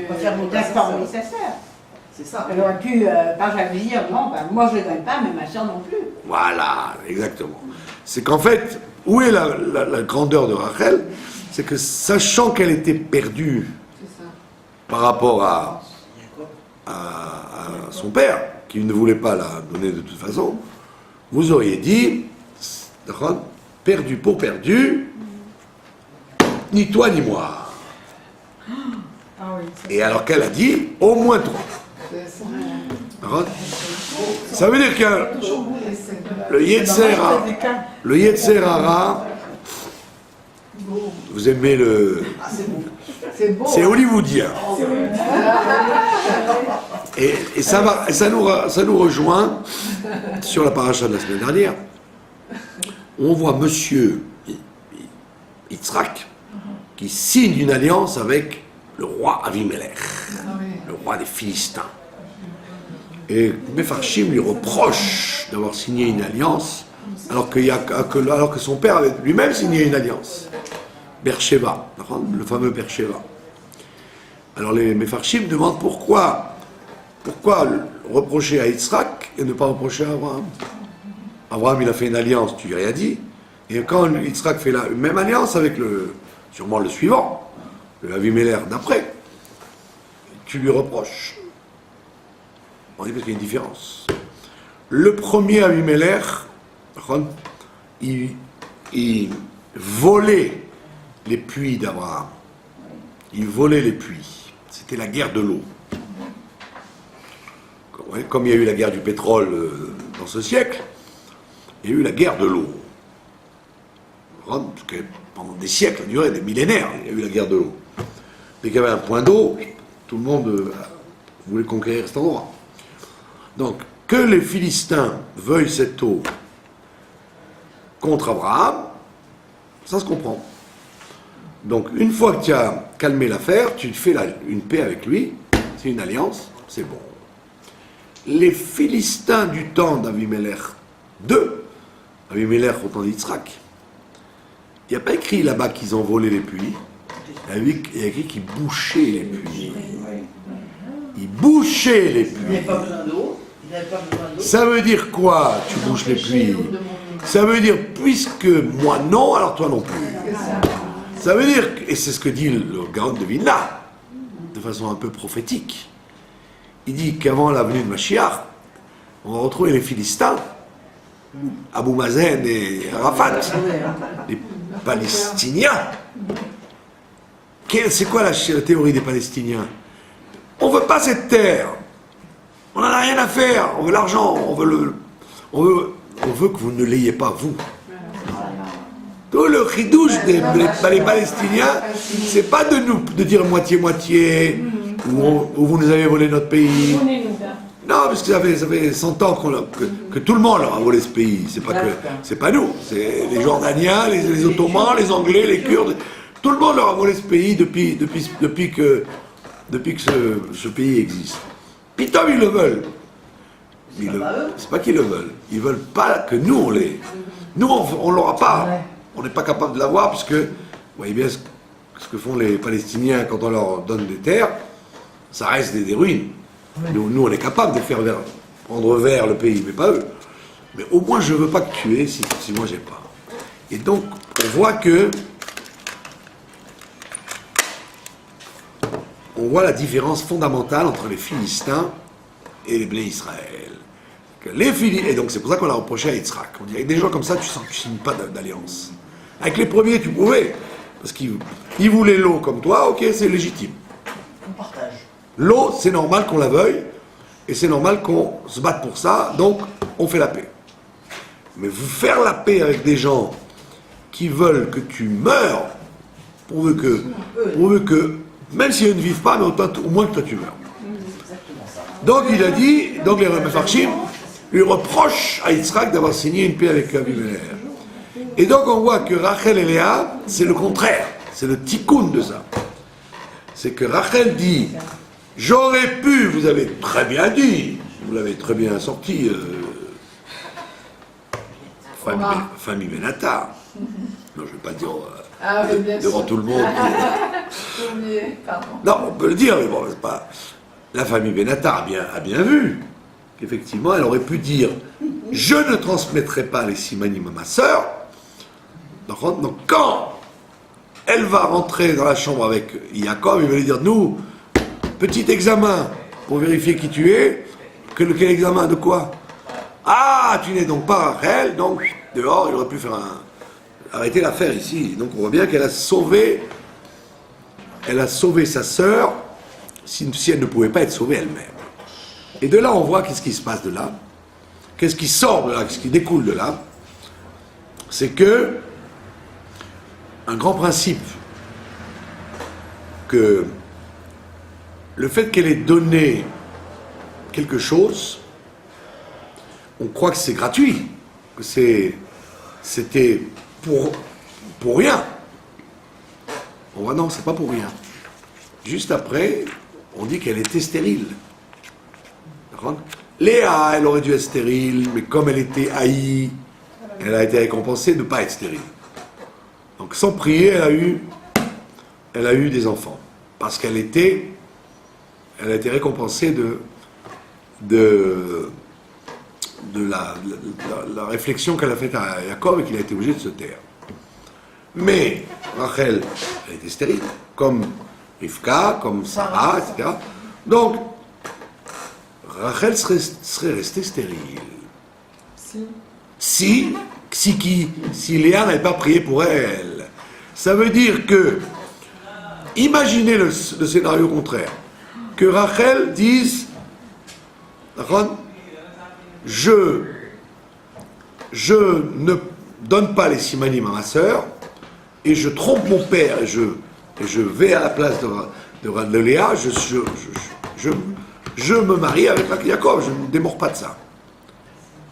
S7: Pas faire monter sa sœur.
S2: C'est ça.
S7: Elle aurait pu, par jamais dire, non, moi je ne le donne pas, mais ma sœur non plus.
S1: Voilà, exactement. C'est qu'en fait, où est la grandeur de Rachel ? C'est que sachant qu'elle était perdue par rapport à son père, qui ne voulait pas la donner de toute façon, vous auriez dit, perdu pour perdu, ni toi ni moi. Et alors qu'elle a dit, au moins toi. Ça veut dire que le Yetzer Hara, vous aimez c'est hollywoodien. Et ça nous rejoint sur la paracha de la semaine dernière. On voit Monsieur Yitzhak qui signe une alliance avec le roi Avimelech, le roi des Philistins. Et Mefarshim lui reproche d'avoir signé une alliance alors que son père avait lui-même signé une alliance. Beersheba, le fameux Beersheba. Alors les Mefarshim demandent pourquoi reprocher à Yitzhak et ne pas reprocher à Abraham. Abraham, il a fait une alliance, tu lui as rien dit. Et quand Yitzhak fait la même alliance avec sûrement le suivant, le Avimelech d'après, tu lui reproches. On dit parce qu'il y a une différence. Le premier Avimelech, il volait les puits d'Abraham. Il volait les puits. C'était la guerre de l'eau. Comme il y a eu la guerre du pétrole dans ce siècle, il y a eu la guerre de l'eau. Pendant des siècles, ça a duré des millénaires, il y a eu la guerre de l'eau. Dès qu'il y avait un point d'eau, tout le monde voulait conquérir cet endroit. Donc, que les Philistins veuillent cette eau contre Abraham, ça se comprend. Donc, une fois que tu as calmé l'affaire, tu fais une paix avec lui, c'est une alliance, c'est bon. Les Philistins du temps d'Avimelech II, Avimelech au temps d'Yitzhak, il n'y a pas écrit là-bas qu'ils ont volé les puits, il y a écrit qu'ils bouchaient les puits. Ils bouchaient les
S2: Il n'avait
S1: puits.
S2: pas besoin d'eau. Il n'avait pas besoin d'eau.
S1: Ça veut dire quoi, tu bouches les puits? Ça veut dire, puisque moi non, alors toi non plus. Ça veut dire, et c'est ce que dit le Gaon de Vilna, de façon un peu prophétique, il dit qu'avant la venue de Mashiach, on va retrouver les Philistins, Abou Mazen et Arafat, les Palestiniens. C'est quoi la théorie des Palestiniens? On ne veut pas cette terre, on n'en a rien à faire, on veut l'argent, on veut que vous ne l'ayez pas, vous. Tout le chidouche des Palestiniens, c'est pas de dire moitié-moitié, où vous nous avez volé notre pays. Non, parce que ça fait 100 ans que tout le monde leur a volé ce pays. C'est pas nous, c'est les Jordaniens, les Ottomans, les Anglais, les Kurdes. Tout le monde leur a volé ce pays depuis que ce pays existe. Puis tant ils le veulent. C'est pas qu'ils le veulent. Ils veulent pas que nous on l'ait. Nous on l'aura pas. On n'est pas capable de l'avoir puisque, vous voyez bien ce que font les Palestiniens quand on leur donne des terres, ça reste des ruines. Nous on est capable de faire prendre vers le pays, mais pas eux. Mais au moins je veux pas que tu aies si moi j'ai pas. Et donc on voit la différence fondamentale entre les Philistins et les Bnei Israël. Et donc c'est pour ça qu'on l'a reproché à Yitzhak. On dit avec des gens comme ça, tu signes pas d'alliance. Avec les premiers, tu pouvais, parce qu'ils voulaient l'eau comme toi, ok, c'est légitime.
S2: On partage.
S1: L'eau, c'est normal qu'on la veuille, et c'est normal qu'on se batte pour ça, donc on fait la paix. Mais vous faire la paix avec des gens qui veulent que tu meurs, pourvu que même si eux ne vivent pas, mais au moins que toi tu meurs. Donc il a dit, donc les Mefarshim lui reprochent à Yitzhak d'avoir signé une paix avec Abimelech. Et donc on voit que Rachel et Léa, c'est le contraire, c'est le tikkun de ça. C'est que Rachel dit, j'aurais pu, vous avez très bien dit, vous l'avez très bien sorti, famille Benata. Non, je ne vais pas dire devant tout le monde. Non, on peut le dire, mais bon, c'est pas. La famille Benata a bien vu qu'effectivement, elle aurait pu dire je ne transmettrai pas les simanim à ma sœur. Donc, quand elle va rentrer dans la chambre avec Yaakov, il va lui dire nous, petit examen pour vérifier qui tu es. Quel examen de quoi? Ah, tu n'es donc pas Rachel, donc dehors, il aurait pu faire arrêter l'affaire ici. Donc on voit bien qu'elle a sauvé sa sœur si elle ne pouvait pas être sauvée elle-même. Et de là, on voit qu'est-ce qui se passe de là, qu'est-ce qui sort de là, qu'est-ce qui découle de là. C'est que un grand principe que le fait qu'elle ait donné quelque chose, on croit que c'est gratuit, que c'était pour rien. On voit non, c'est pas pour rien. Juste après, on dit qu'elle était stérile. Léa, elle aurait dû être stérile, mais comme elle était haïe, elle a été récompensée de ne pas être stérile. Donc sans prier, elle a eu des enfants. Parce elle a été récompensée de de la réflexion qu'elle a faite à Jacob et qu'il a été obligé de se taire. Mais Rachel, elle était stérile, comme Rivka, comme Sarah, etc. Donc, Rachel serait restée stérile. Si Léa n'avait pas prié pour elle. Ça veut dire que, imaginez le scénario contraire, que Rachel dise, je ne donne pas les simanim à ma sœur, et je trompe mon père, et je vais à la place de Léa, je me marie avec Jacob, je ne démords pas de ça.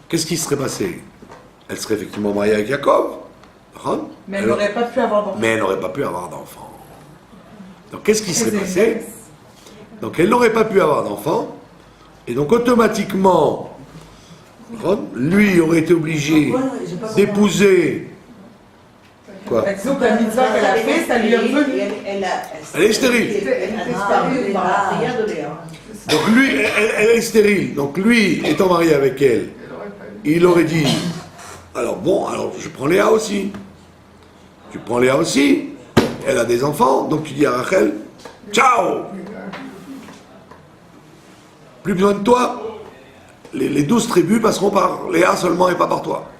S1: Qu'est-ce qui serait passé? Elle serait effectivement mariée avec Jacob,
S4: mais elle n'aurait pas pu avoir d'enfant.
S1: Mais elle n'aurait pas pu avoir d'enfant. Donc qu'est-ce qui serait passé? Donc elle n'aurait pas pu avoir d'enfant, et donc automatiquement, lui aurait été obligé d'épouser. Quoi?
S4: Disons que la mitzvah qu'elle a fait, ça lui est revenu.
S1: Elle est stérile.
S2: Elle a disparu par la prière de Léa.
S1: Donc lui, elle est stérile. Donc lui, étant marié avec elle, il aurait dit, alors je prends Léa aussi. Tu prends Léa aussi. Elle a des enfants, donc tu dis à Rachel, ciao. Plus besoin de toi. Les 12 tribus passeront par Léa seulement et pas par toi.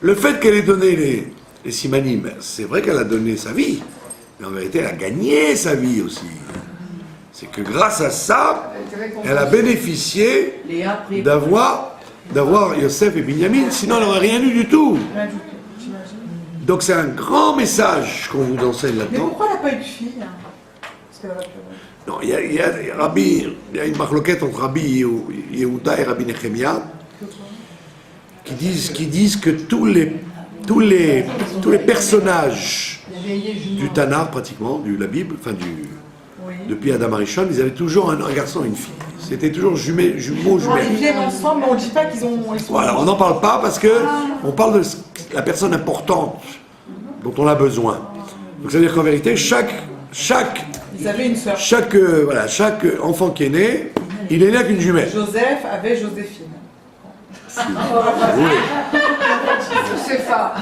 S1: Le fait qu'elle ait donné les simanim, c'est vrai qu'elle a donné sa vie, mais en vérité, elle a gagné sa vie aussi. C'est que grâce à ça, elle a bénéficié d'avoir Yosef et Binyamin, sinon elle n'aurait rien eu du tout. Donc c'est un grand message qu'on vous enseigne
S4: Mais
S1: là-dedans.
S4: pourquoi elle n'a pas eu de fille? Parce qu'elle aurait pu avoir.
S1: Non, il y a une marloquette entre Rabbi Yehuda et Rabbi Nechemia qui disent que tous les personnages du Tanakh pratiquement, de la Bible, enfin depuis Adam Arishon, ils avaient toujours un garçon et une fille. C'était toujours jumeaux,
S4: Ils
S1: jumelles.
S4: viennent ensemble, mais on ne dit pas qu'ils sont.
S1: Voilà, on n'en parle pas parce que on parle de la personne importante dont on a besoin. Donc ça veut dire qu'en vérité, chaque
S4: Ils avaient une sœur.
S1: chaque enfant qui est né, il est né avec une jumelle.
S4: Joseph avait Joséphine.
S1: Oui.
S3: C'est pas.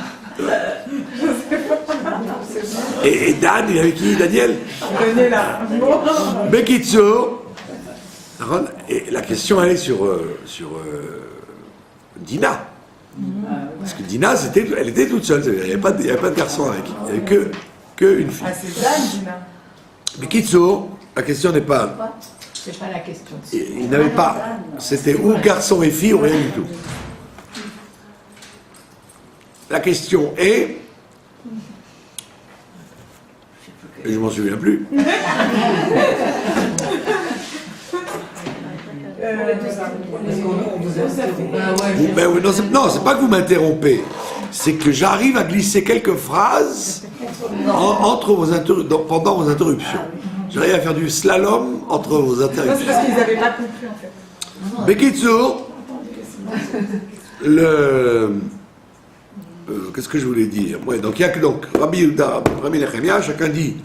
S1: Et Dan, il avait qui, Daniel?
S4: Donnez là.
S1: Bekitso. Et la question, elle est sur Dina. Parce que Dina, elle était toute seule. Il n'y avait pas de garçon avec. Il n'y avait que une fille.
S4: Ah, c'est Dan, Dina.
S1: Bekitso, la question n'est pas.
S3: C'est pas la question.
S1: Il n'avait pas. C'était ou garçon et fille ou rien du tout. La question est. Et je m'en souviens plus. Non, c'est pas que vous m'interrompez. C'est que j'arrive à glisser quelques phrases pendant vos interruptions. J'arrive à faire du slalom entre vos
S4: Ça, c'est
S1: interruptions.
S4: parce qu'ils n'avaient pas compris en fait.
S1: Bekitsour, qu'est-ce que je voulais dire? Ouais, donc il y a que Rabbi Yehuda, Rabbi Nechemia, chacun dit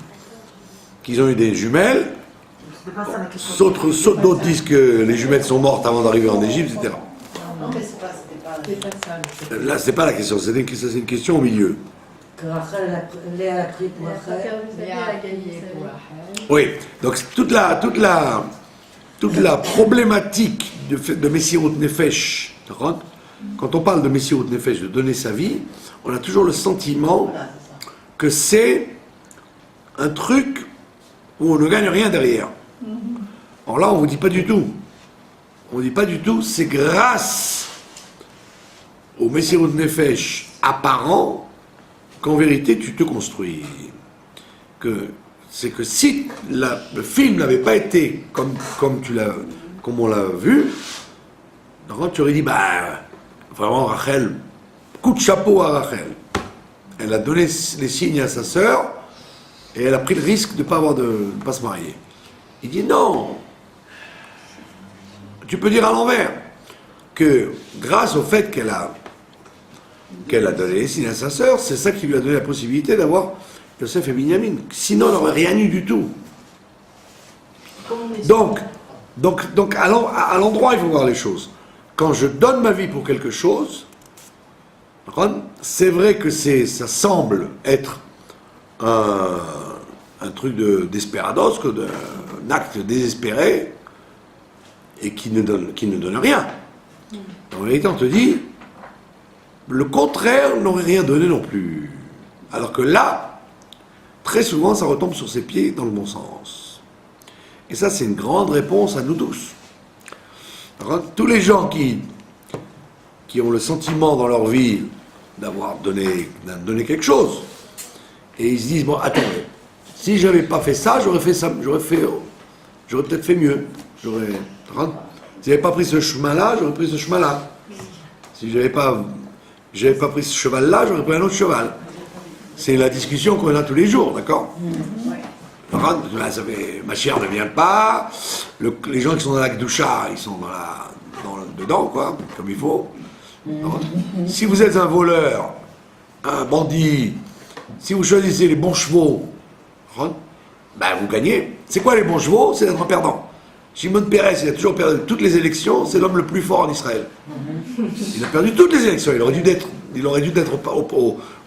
S1: qu'ils ont eu des jumelles. D'autres disent que les jumelles sont mortes avant d'arriver en Égypte, etc.
S2: Non, mais c'était pas ça.
S1: Là, c'est pas la question, c'est une question au milieu.
S5: Que Rachel, Léa a pris pour Rachel.
S1: Oui, donc toute la problématique de Messirut Nefesh, quand on parle de Messirut Nefesh, de donner sa vie, on a toujours le sentiment que c'est un truc où on ne gagne rien derrière. Or là, on ne vous dit pas du tout. On ne dit pas du tout, c'est grâce au Messirut Nefesh apparent qu'en vérité tu te construis. C'est que si le film n'avait pas été comme on l'a vu, tu aurais dit, vraiment Rachel, coup de chapeau à Rachel. Elle a donné les signes à sa sœur et elle a pris le risque de ne pas se marier. Il dit non. Tu peux dire à l'envers que grâce au fait qu'elle a donné les signes à sa sœur, c'est ça qui lui a donné la possibilité d'avoir Yosef et Binyamin. Sinon, elle n'aurait rien eu du tout. Donc à l'endroit, il faut voir les choses. quand je donne ma vie pour quelque chose, c'est vrai que ça semble être un truc d'esperados, un acte désespéré, et qui ne donne rien. En réalité, on te dit, le contraire n'aurait rien donné non plus. Alors que là, très souvent, ça retombe sur ses pieds dans le bon sens. Et ça, c'est une grande réponse à nous tous. Alors, tous les gens qui ont le sentiment dans leur vie d'avoir donné quelque chose, et ils se disent, bon, attendez, si j'avais pas fait ça, j'aurais peut-être fait mieux. Si j'avais pas pris ce chemin-là, j'aurais pris ce chemin-là. Si j'avais pas pris ce cheval-là, j'aurais pris un autre cheval. C'est la discussion qu'on a tous les jours, d'accord? Ma chère ne vient pas, les gens qui sont dans la Gdoucha, ils sont dedans, quoi, comme il faut. Si vous êtes un voleur, un bandit, si vous choisissez les bons chevaux, ben vous gagnez. C'est quoi les bons chevaux? C'est d'être un perdant. Shimon Peres, il a toujours perdu toutes les élections, c'est l'homme le plus fort en Israël. Il a perdu toutes les élections, il aurait dû être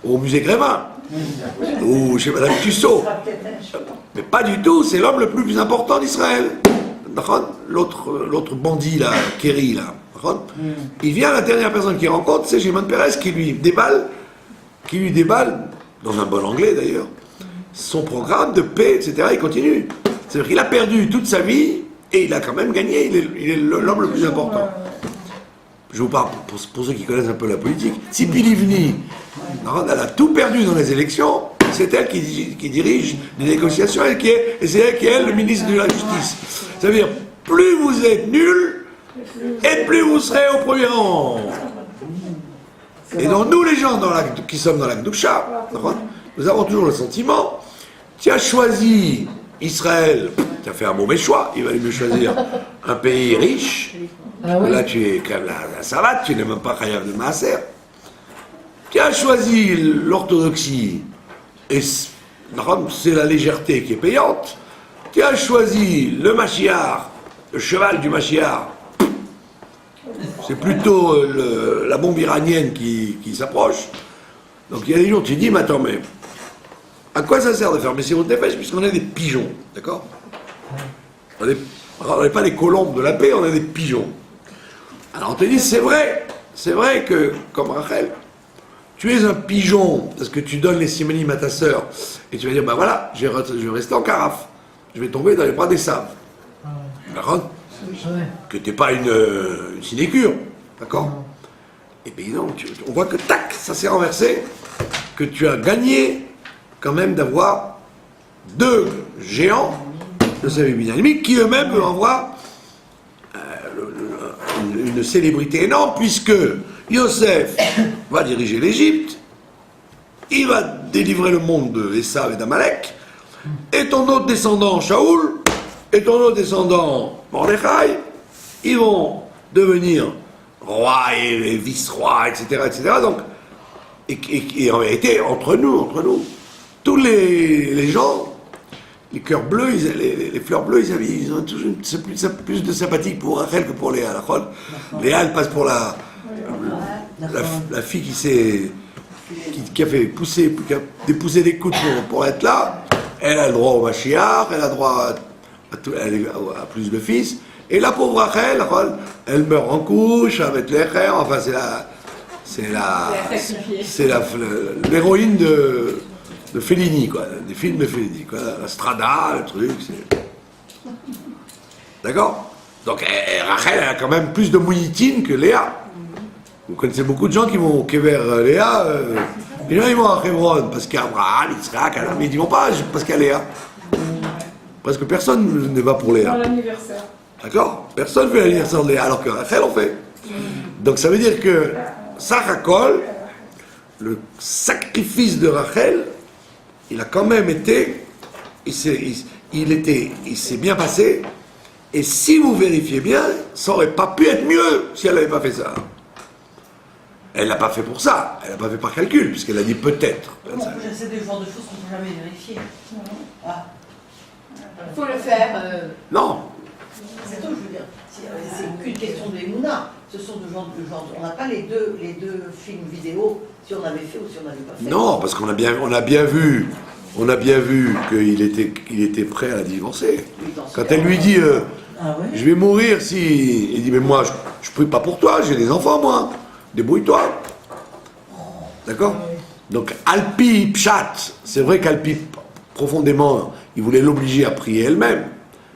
S1: au musée Grévin, ou chez Madame Tussaud. Mais pas du tout, c'est l'homme le plus important d'Israël. L'autre bandit, là, Kerry, là. Il vient, la dernière personne qu'il rencontre, c'est Shimon Peres qui lui déballe, dans un bon anglais d'ailleurs, son programme de paix, etc. Il continue. C'est-à-dire qu'il a perdu toute sa vie, et il a quand même gagné, il est l'homme le plus important. Je vous parle, pour ceux qui connaissent un peu la politique, Tzipi Livni, elle a tout perdu dans les élections, c'est elle qui dirige les négociations, et c'est elle qui est le ministre de la Justice. Ça veut dire, plus vous êtes nul, et plus vous serez au premier rang. Et donc nous les gens qui sommes dans la Gdoucha, nous avons toujours le sentiment, tu as choisi Israël, tu as fait un mauvais choix, il valait mieux choisir un pays riche. Là tu es quand même la savate, tu n'es même pas Chayav de Maaser. Tu as choisi l'orthodoxie, et c'est la légèreté qui est payante. Tu as choisi le Mashiach, le cheval du Mashiach. C'est plutôt la bombe iranienne qui s'approche. Donc il y a des jours, tu dis, mais attends, mais à quoi ça sert de faire Messirut Nefesh puisqu'on a des pigeons, d'accord? On n'est pas les colombes de la paix, on a des pigeons. Alors on te dit, c'est vrai que, comme Rachel, tu es un pigeon, parce que tu donnes les simanim à ta sœur, et tu vas dire, ben voilà, je vais rester en carafe, je vais tomber dans les bras des sables. D'accord? Que tu n'es pas une sinécure, d'accord? Et bien non, on voit que tac, ça s'est renversé, que tu as gagné quand même d'avoir deux géants de sa Binyamin qui eux-mêmes peuvent avoir une célébrité énorme, puisque Yosef va diriger l'Égypte, il va délivrer le monde de Esav et d'Amalek, et ton autre descendant, Shaoul, et ton autre descendant, Mordechai, ils vont devenir rois et vice-rois, etc., etc. Donc, et en vérité, entre nous, tous les gens, les cœurs bleus, les fleurs bleues, ils ont plus de sympathie pour Rachel que pour Léa. Léa, elle passe pour la fille qui a fait pousser des coudes pour être là. Elle a le droit au Mashiach, elle a le droit à plus de fils. Et la pauvre Rachel, elle meurt en couche avec les frères. Enfin, c'est l'héroïne de Fellini, quoi, des films de Fellini, quoi, la Strada, le truc, c'est... D'accord? Donc Rachel elle a quand même plus de mouillitine que Léa. Vous connaissez beaucoup de gens qui vont vers Léa, les gens ils vont à Hebron, parce qu'Abraham, Yitzhak, Adam, mais ils ne vont pas parce qu'il y a Léa. Presque personne ne va pour Léa.
S3: Dans l'anniversaire.
S1: D'accord? Personne ne fait l'anniversaire de Léa, alors que Rachel en fait. Donc ça veut dire que Sachakol, le sacrifice de Rachel, il a quand même été, il s'est bien passé, et si vous vérifiez bien, ça n'aurait pas pu être mieux si elle n'avait pas fait ça. Elle ne l'a pas fait pour ça, elle n'a pas fait par calcul, puisqu'elle a dit peut-être.
S2: C'est des genres de choses qu'on ne peut jamais vérifier. Ah.
S6: Il faut le faire.
S1: Non.
S2: C'est tout, je veux dire. C'est qu'une question d'Emouna. ce sont de genre, on n'a pas les deux films vidéo, si on avait fait ou si on n'avait pas fait.
S1: Non, parce on a bien vu qu'il était prêt à la divorcer.
S2: Oui, dans ce
S1: Quand
S2: cas,
S1: elle lui dit
S5: Ah ouais?
S1: je vais mourir si. Il dit mais moi je prie pas pour toi, j'ai des enfants moi. Débrouille-toi. D'accord? Donc Alpi Pshat, c'est vrai qu'Alpi profondément, il voulait l'obliger à prier elle-même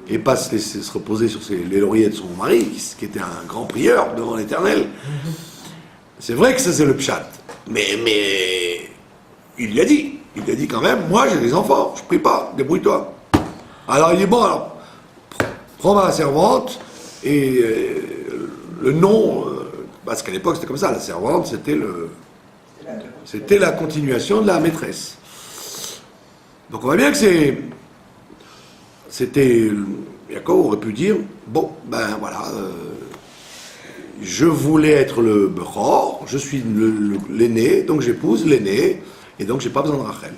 S1: et pas se reposer sur les lauriers de son mari, qui était un grand prieur devant l'Éternel. C'est vrai que ça c'est le Pshat. Mais il lui a dit quand même, moi j'ai des enfants, je prie pas, débrouille-toi. Alors il dit bon alors, prends ma servante et le nom, parce qu'à l'époque c'était comme ça, la servante c'était la continuation de la maîtresse. Donc on voit bien que c'était, Jacob aurait pu dire, bon ben voilà, je voulais être le Bechor, je suis l'aîné, donc j'épouse l'aîné, et donc j'ai pas besoin de Rachel.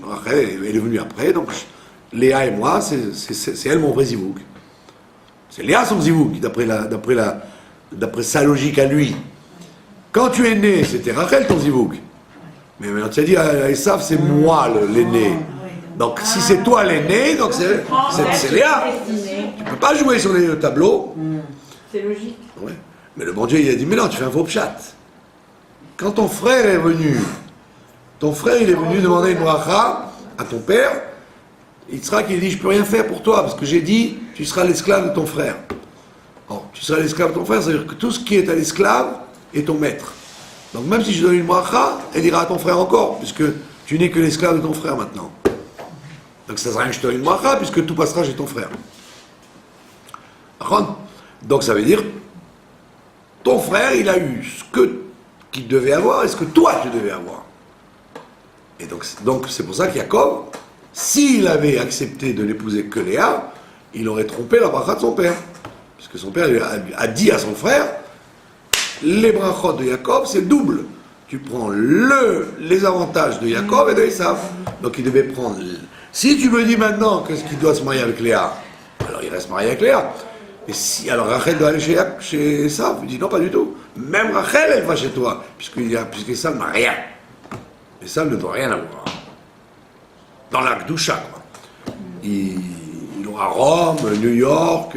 S1: Rachel est venue après, donc Léa et moi, c'est elle mon vrai zivouk. C'est Léa son zivouk, d'après sa logique à lui. Quand tu es né, c'était Rachel ton zivouk. Mais maintenant tu as dit à Esav, c'est moi l'aîné. Donc si c'est toi l'aîné, donc c'est Léa. Tu peux pas jouer sur les tableaux.
S6: C'est logique.
S1: Ouais. Mais le bon Dieu il a dit, mais non, tu fais un faux pchat. Quand ton frère est venu, il est venu demander une bracha à ton père, Yitzhak il dit, je peux rien faire pour toi, parce que j'ai dit, tu seras l'esclave de ton frère. Or, tu seras l'esclave de ton frère, c'est-à-dire que tout ce qui est à l'esclave est ton maître. Donc même si je donne une bracha, elle ira à ton frère encore, puisque tu n'es que l'esclave de ton frère maintenant. Donc ça ne sert à rien que je te donne une bracha, puisque tout passera chez ton frère. Donc ça veut dire, ton frère, il a eu ce qu'il devait avoir et ce que toi, tu devais avoir. Et donc c'est pour ça que Jacob, s'il avait accepté de l'épouser que Léa, il aurait trompé la bracha de son père. Puisque son père a dit à son frère, les brachot de Jacob, c'est le double. Tu prends les avantages de Jacob et de Esav. Donc il devait prendre... Si tu me dis maintenant qu'il doit se marier avec Léa, alors il reste marié avec Léa. Et si, alors Rachel doit aller chez Esav, il dit non, pas du tout. Même Rachel, elle va chez toi, puisqu'Esav n'a rien. Esav ne doit rien avoir. Dans la Gdoucha, quoi. Il aura Rome, New York,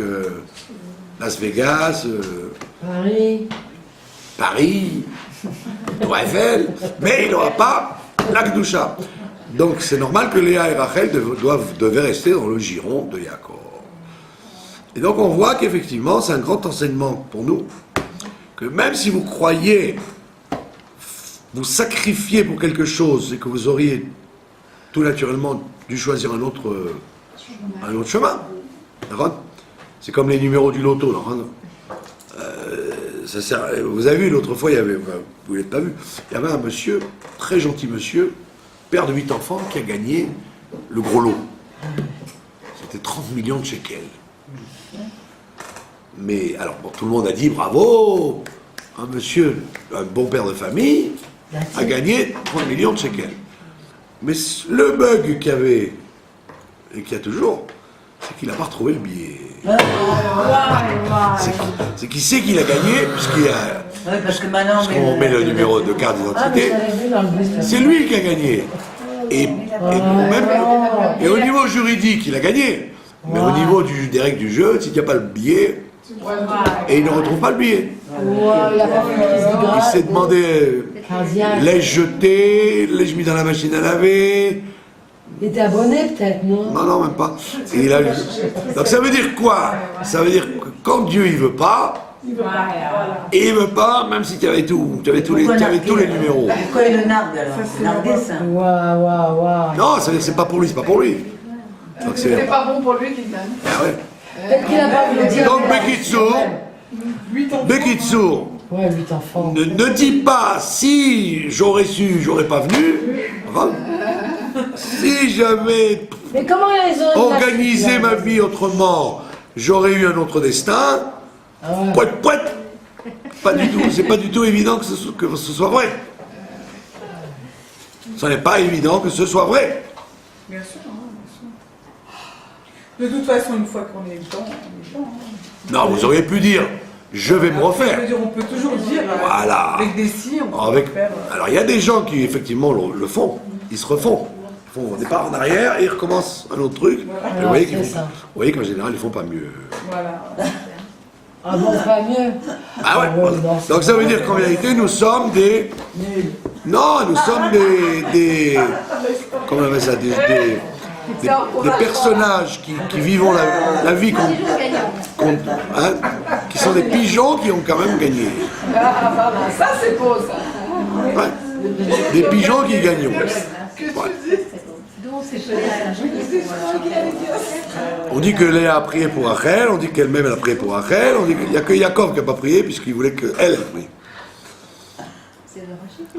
S1: Las Vegas, Paris, Tour Eiffel, mais il n'aura pas la Gdoucha. Donc c'est normal que Léa et Rachel devaient rester dans le giron de Jacob. Et donc on voit qu'effectivement, c'est un grand enseignement pour nous, que même si vous croyez vous sacrifier pour quelque chose et que vous auriez tout naturellement dû choisir un autre chemin, c'est comme les numéros du loto. Vous avez vu, l'autre fois, vous ne l'avez pas vu, il y avait un monsieur, très gentil monsieur, père de 8 enfants, qui a gagné le gros lot. C'était 30 millions de shekels. Mais alors, bon, tout le monde a dit bravo, un monsieur, un bon père de famille, a gagné 30 millions de shekels. Mais le bug qu'il y avait, et qu'il y a toujours, c'est qu'il n'a pas retrouvé le billet. C'est qu'il sait qu'il a gagné, puisqu'il y a.
S5: Oui, parce que maintenant.
S1: Puisqu'on met le numéro de carte d'identité, c'est lui qui a gagné. Et au niveau juridique, il a gagné. Mais au niveau des règles du jeu, s'il n'y a pas le billet, et il ne retrouve pas le billet. Il s'est demandé, l'ai-je jeté, l'ai-je mis dans la machine à laver?
S5: Il était abonné peut-être, non?
S1: Non, même pas. Donc ça veut dire quoi? Ça veut dire que quand Dieu il veut pas, il veut pas, même si tu avais tous les numéros.
S5: Pourquoi il le nargue alors? C'est nargué ça.
S1: Non, ça veut dire que c'est pas pour lui, c'est pas pour lui. Donc
S3: C'est pas bon pour lui qu'il gagne.
S1: Ah ouais.
S5: Peut-être qu'il a pas voulu dire.
S1: Donc Bekitsour,
S5: Ouais, 8 enfants.
S1: ne dis pas si j'aurais su, j'aurais pas venu. Si j'avais
S5: Mais comment ils ont
S1: organisé ma vie autrement, j'aurais eu un autre destin. Pouet, pouet. Pas du tout. C'est pas du tout évident que ce soit vrai. Ce n'est pas évident que ce soit vrai.
S4: Bien sûr, bien sûr. De toute façon, une fois qu'on est dedans, on est dedans.
S1: Non, vous auriez pu dire, je vais me
S4: Je
S1: refaire.
S4: veux dire, on peut toujours dire,
S1: Voilà.
S4: avec des si, on peut
S1: Avec...
S4: faire.
S1: Alors il y a des gens qui effectivement le font, ils se refont. Ils font un départ en arrière et ils recommencent un autre truc. Et vous voyez qu'ils
S5: c'est
S1: font-
S5: ça.
S1: vous voyez qu'en général ils font pas mieux.
S4: Voilà.
S5: Ah bon, pas mieux.
S1: Ah ouais.
S5: non,
S1: Donc ça veut dire qu'en réalité nous sommes des... Non, nous sommes des comment on appelle ça, des personnages qui vivent la vie hein, qui sont des pigeons qui ont quand même gagné.
S7: Ah, pardon, ça c'est beau ça.
S1: Ouais. Des pigeons qui gagnent. Ouais.
S6: Donc c'est peut-être
S1: On dit que Léa a prié pour Rachel, on dit qu'elle-même elle a prié pour Rachel, on dit qu'il n'y a que Yaakov qui n'a pas prié puisqu'il voulait qu'elle prie.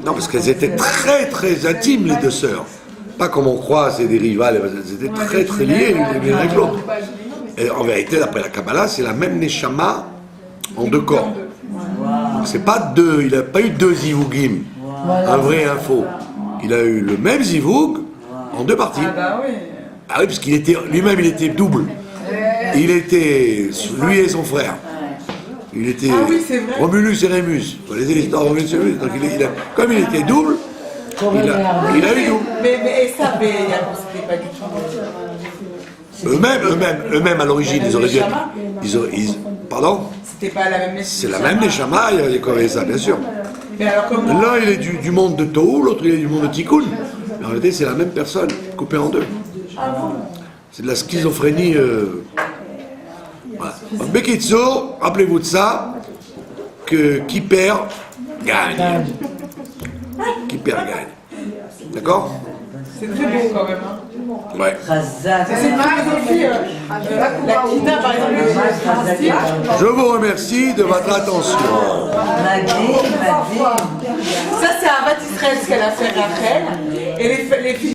S1: Non, parce qu'elles étaient très très intimes les deux sœurs. Pas comme on croit, c'est des rivales, elles étaient très très liées l'une avec l'autre. Et en vérité, d'après la Kabbalah, c'est la même Neshama en deux corps. Donc c'est pas deux, il n'a pas eu deux zivugim, un vrai et un faux. Il a eu le même zivug en deux parties.
S4: Ah bah oui.
S1: Ah oui, parce qu'il était lui-même, il était double. Il était lui et son frère. Il était
S4: Ah oui, c'est vrai.
S1: Romulus et Rémus. Vous connaissez l'histoire de Romulus et Rémus. Donc comme il était double, il a eu double.
S4: Mais et ça, mais c'était pas du tout.
S1: Eux-mêmes à l'origine, ils auraient dû être. Pardon?
S4: C'était pas la même naissance.
S1: C'est la même Neshama, il y a des ça, bien sûr.
S4: Mais alors comment?
S1: L'un, il est du monde de Tohu, l'autre, il est du monde de Tikkun. Mais en réalité, c'est la même personne, coupée en deux. C'est de la schizophrénie. Voilà. Donc, Bekitso, rappelez-vous de ça, que qui perd, gagne. Qui perd, gagne. D'accord?
S4: C'est très beau quand même. Hein.
S1: Ouais.
S5: Razak.
S4: C'est une philosophie. La Kita, par exemple, le principe.
S1: Je vous remercie de votre attention.
S5: Magdi.
S4: Ça, c'est Avat Israël, ce qu'elle a fait Rachel. Et les filles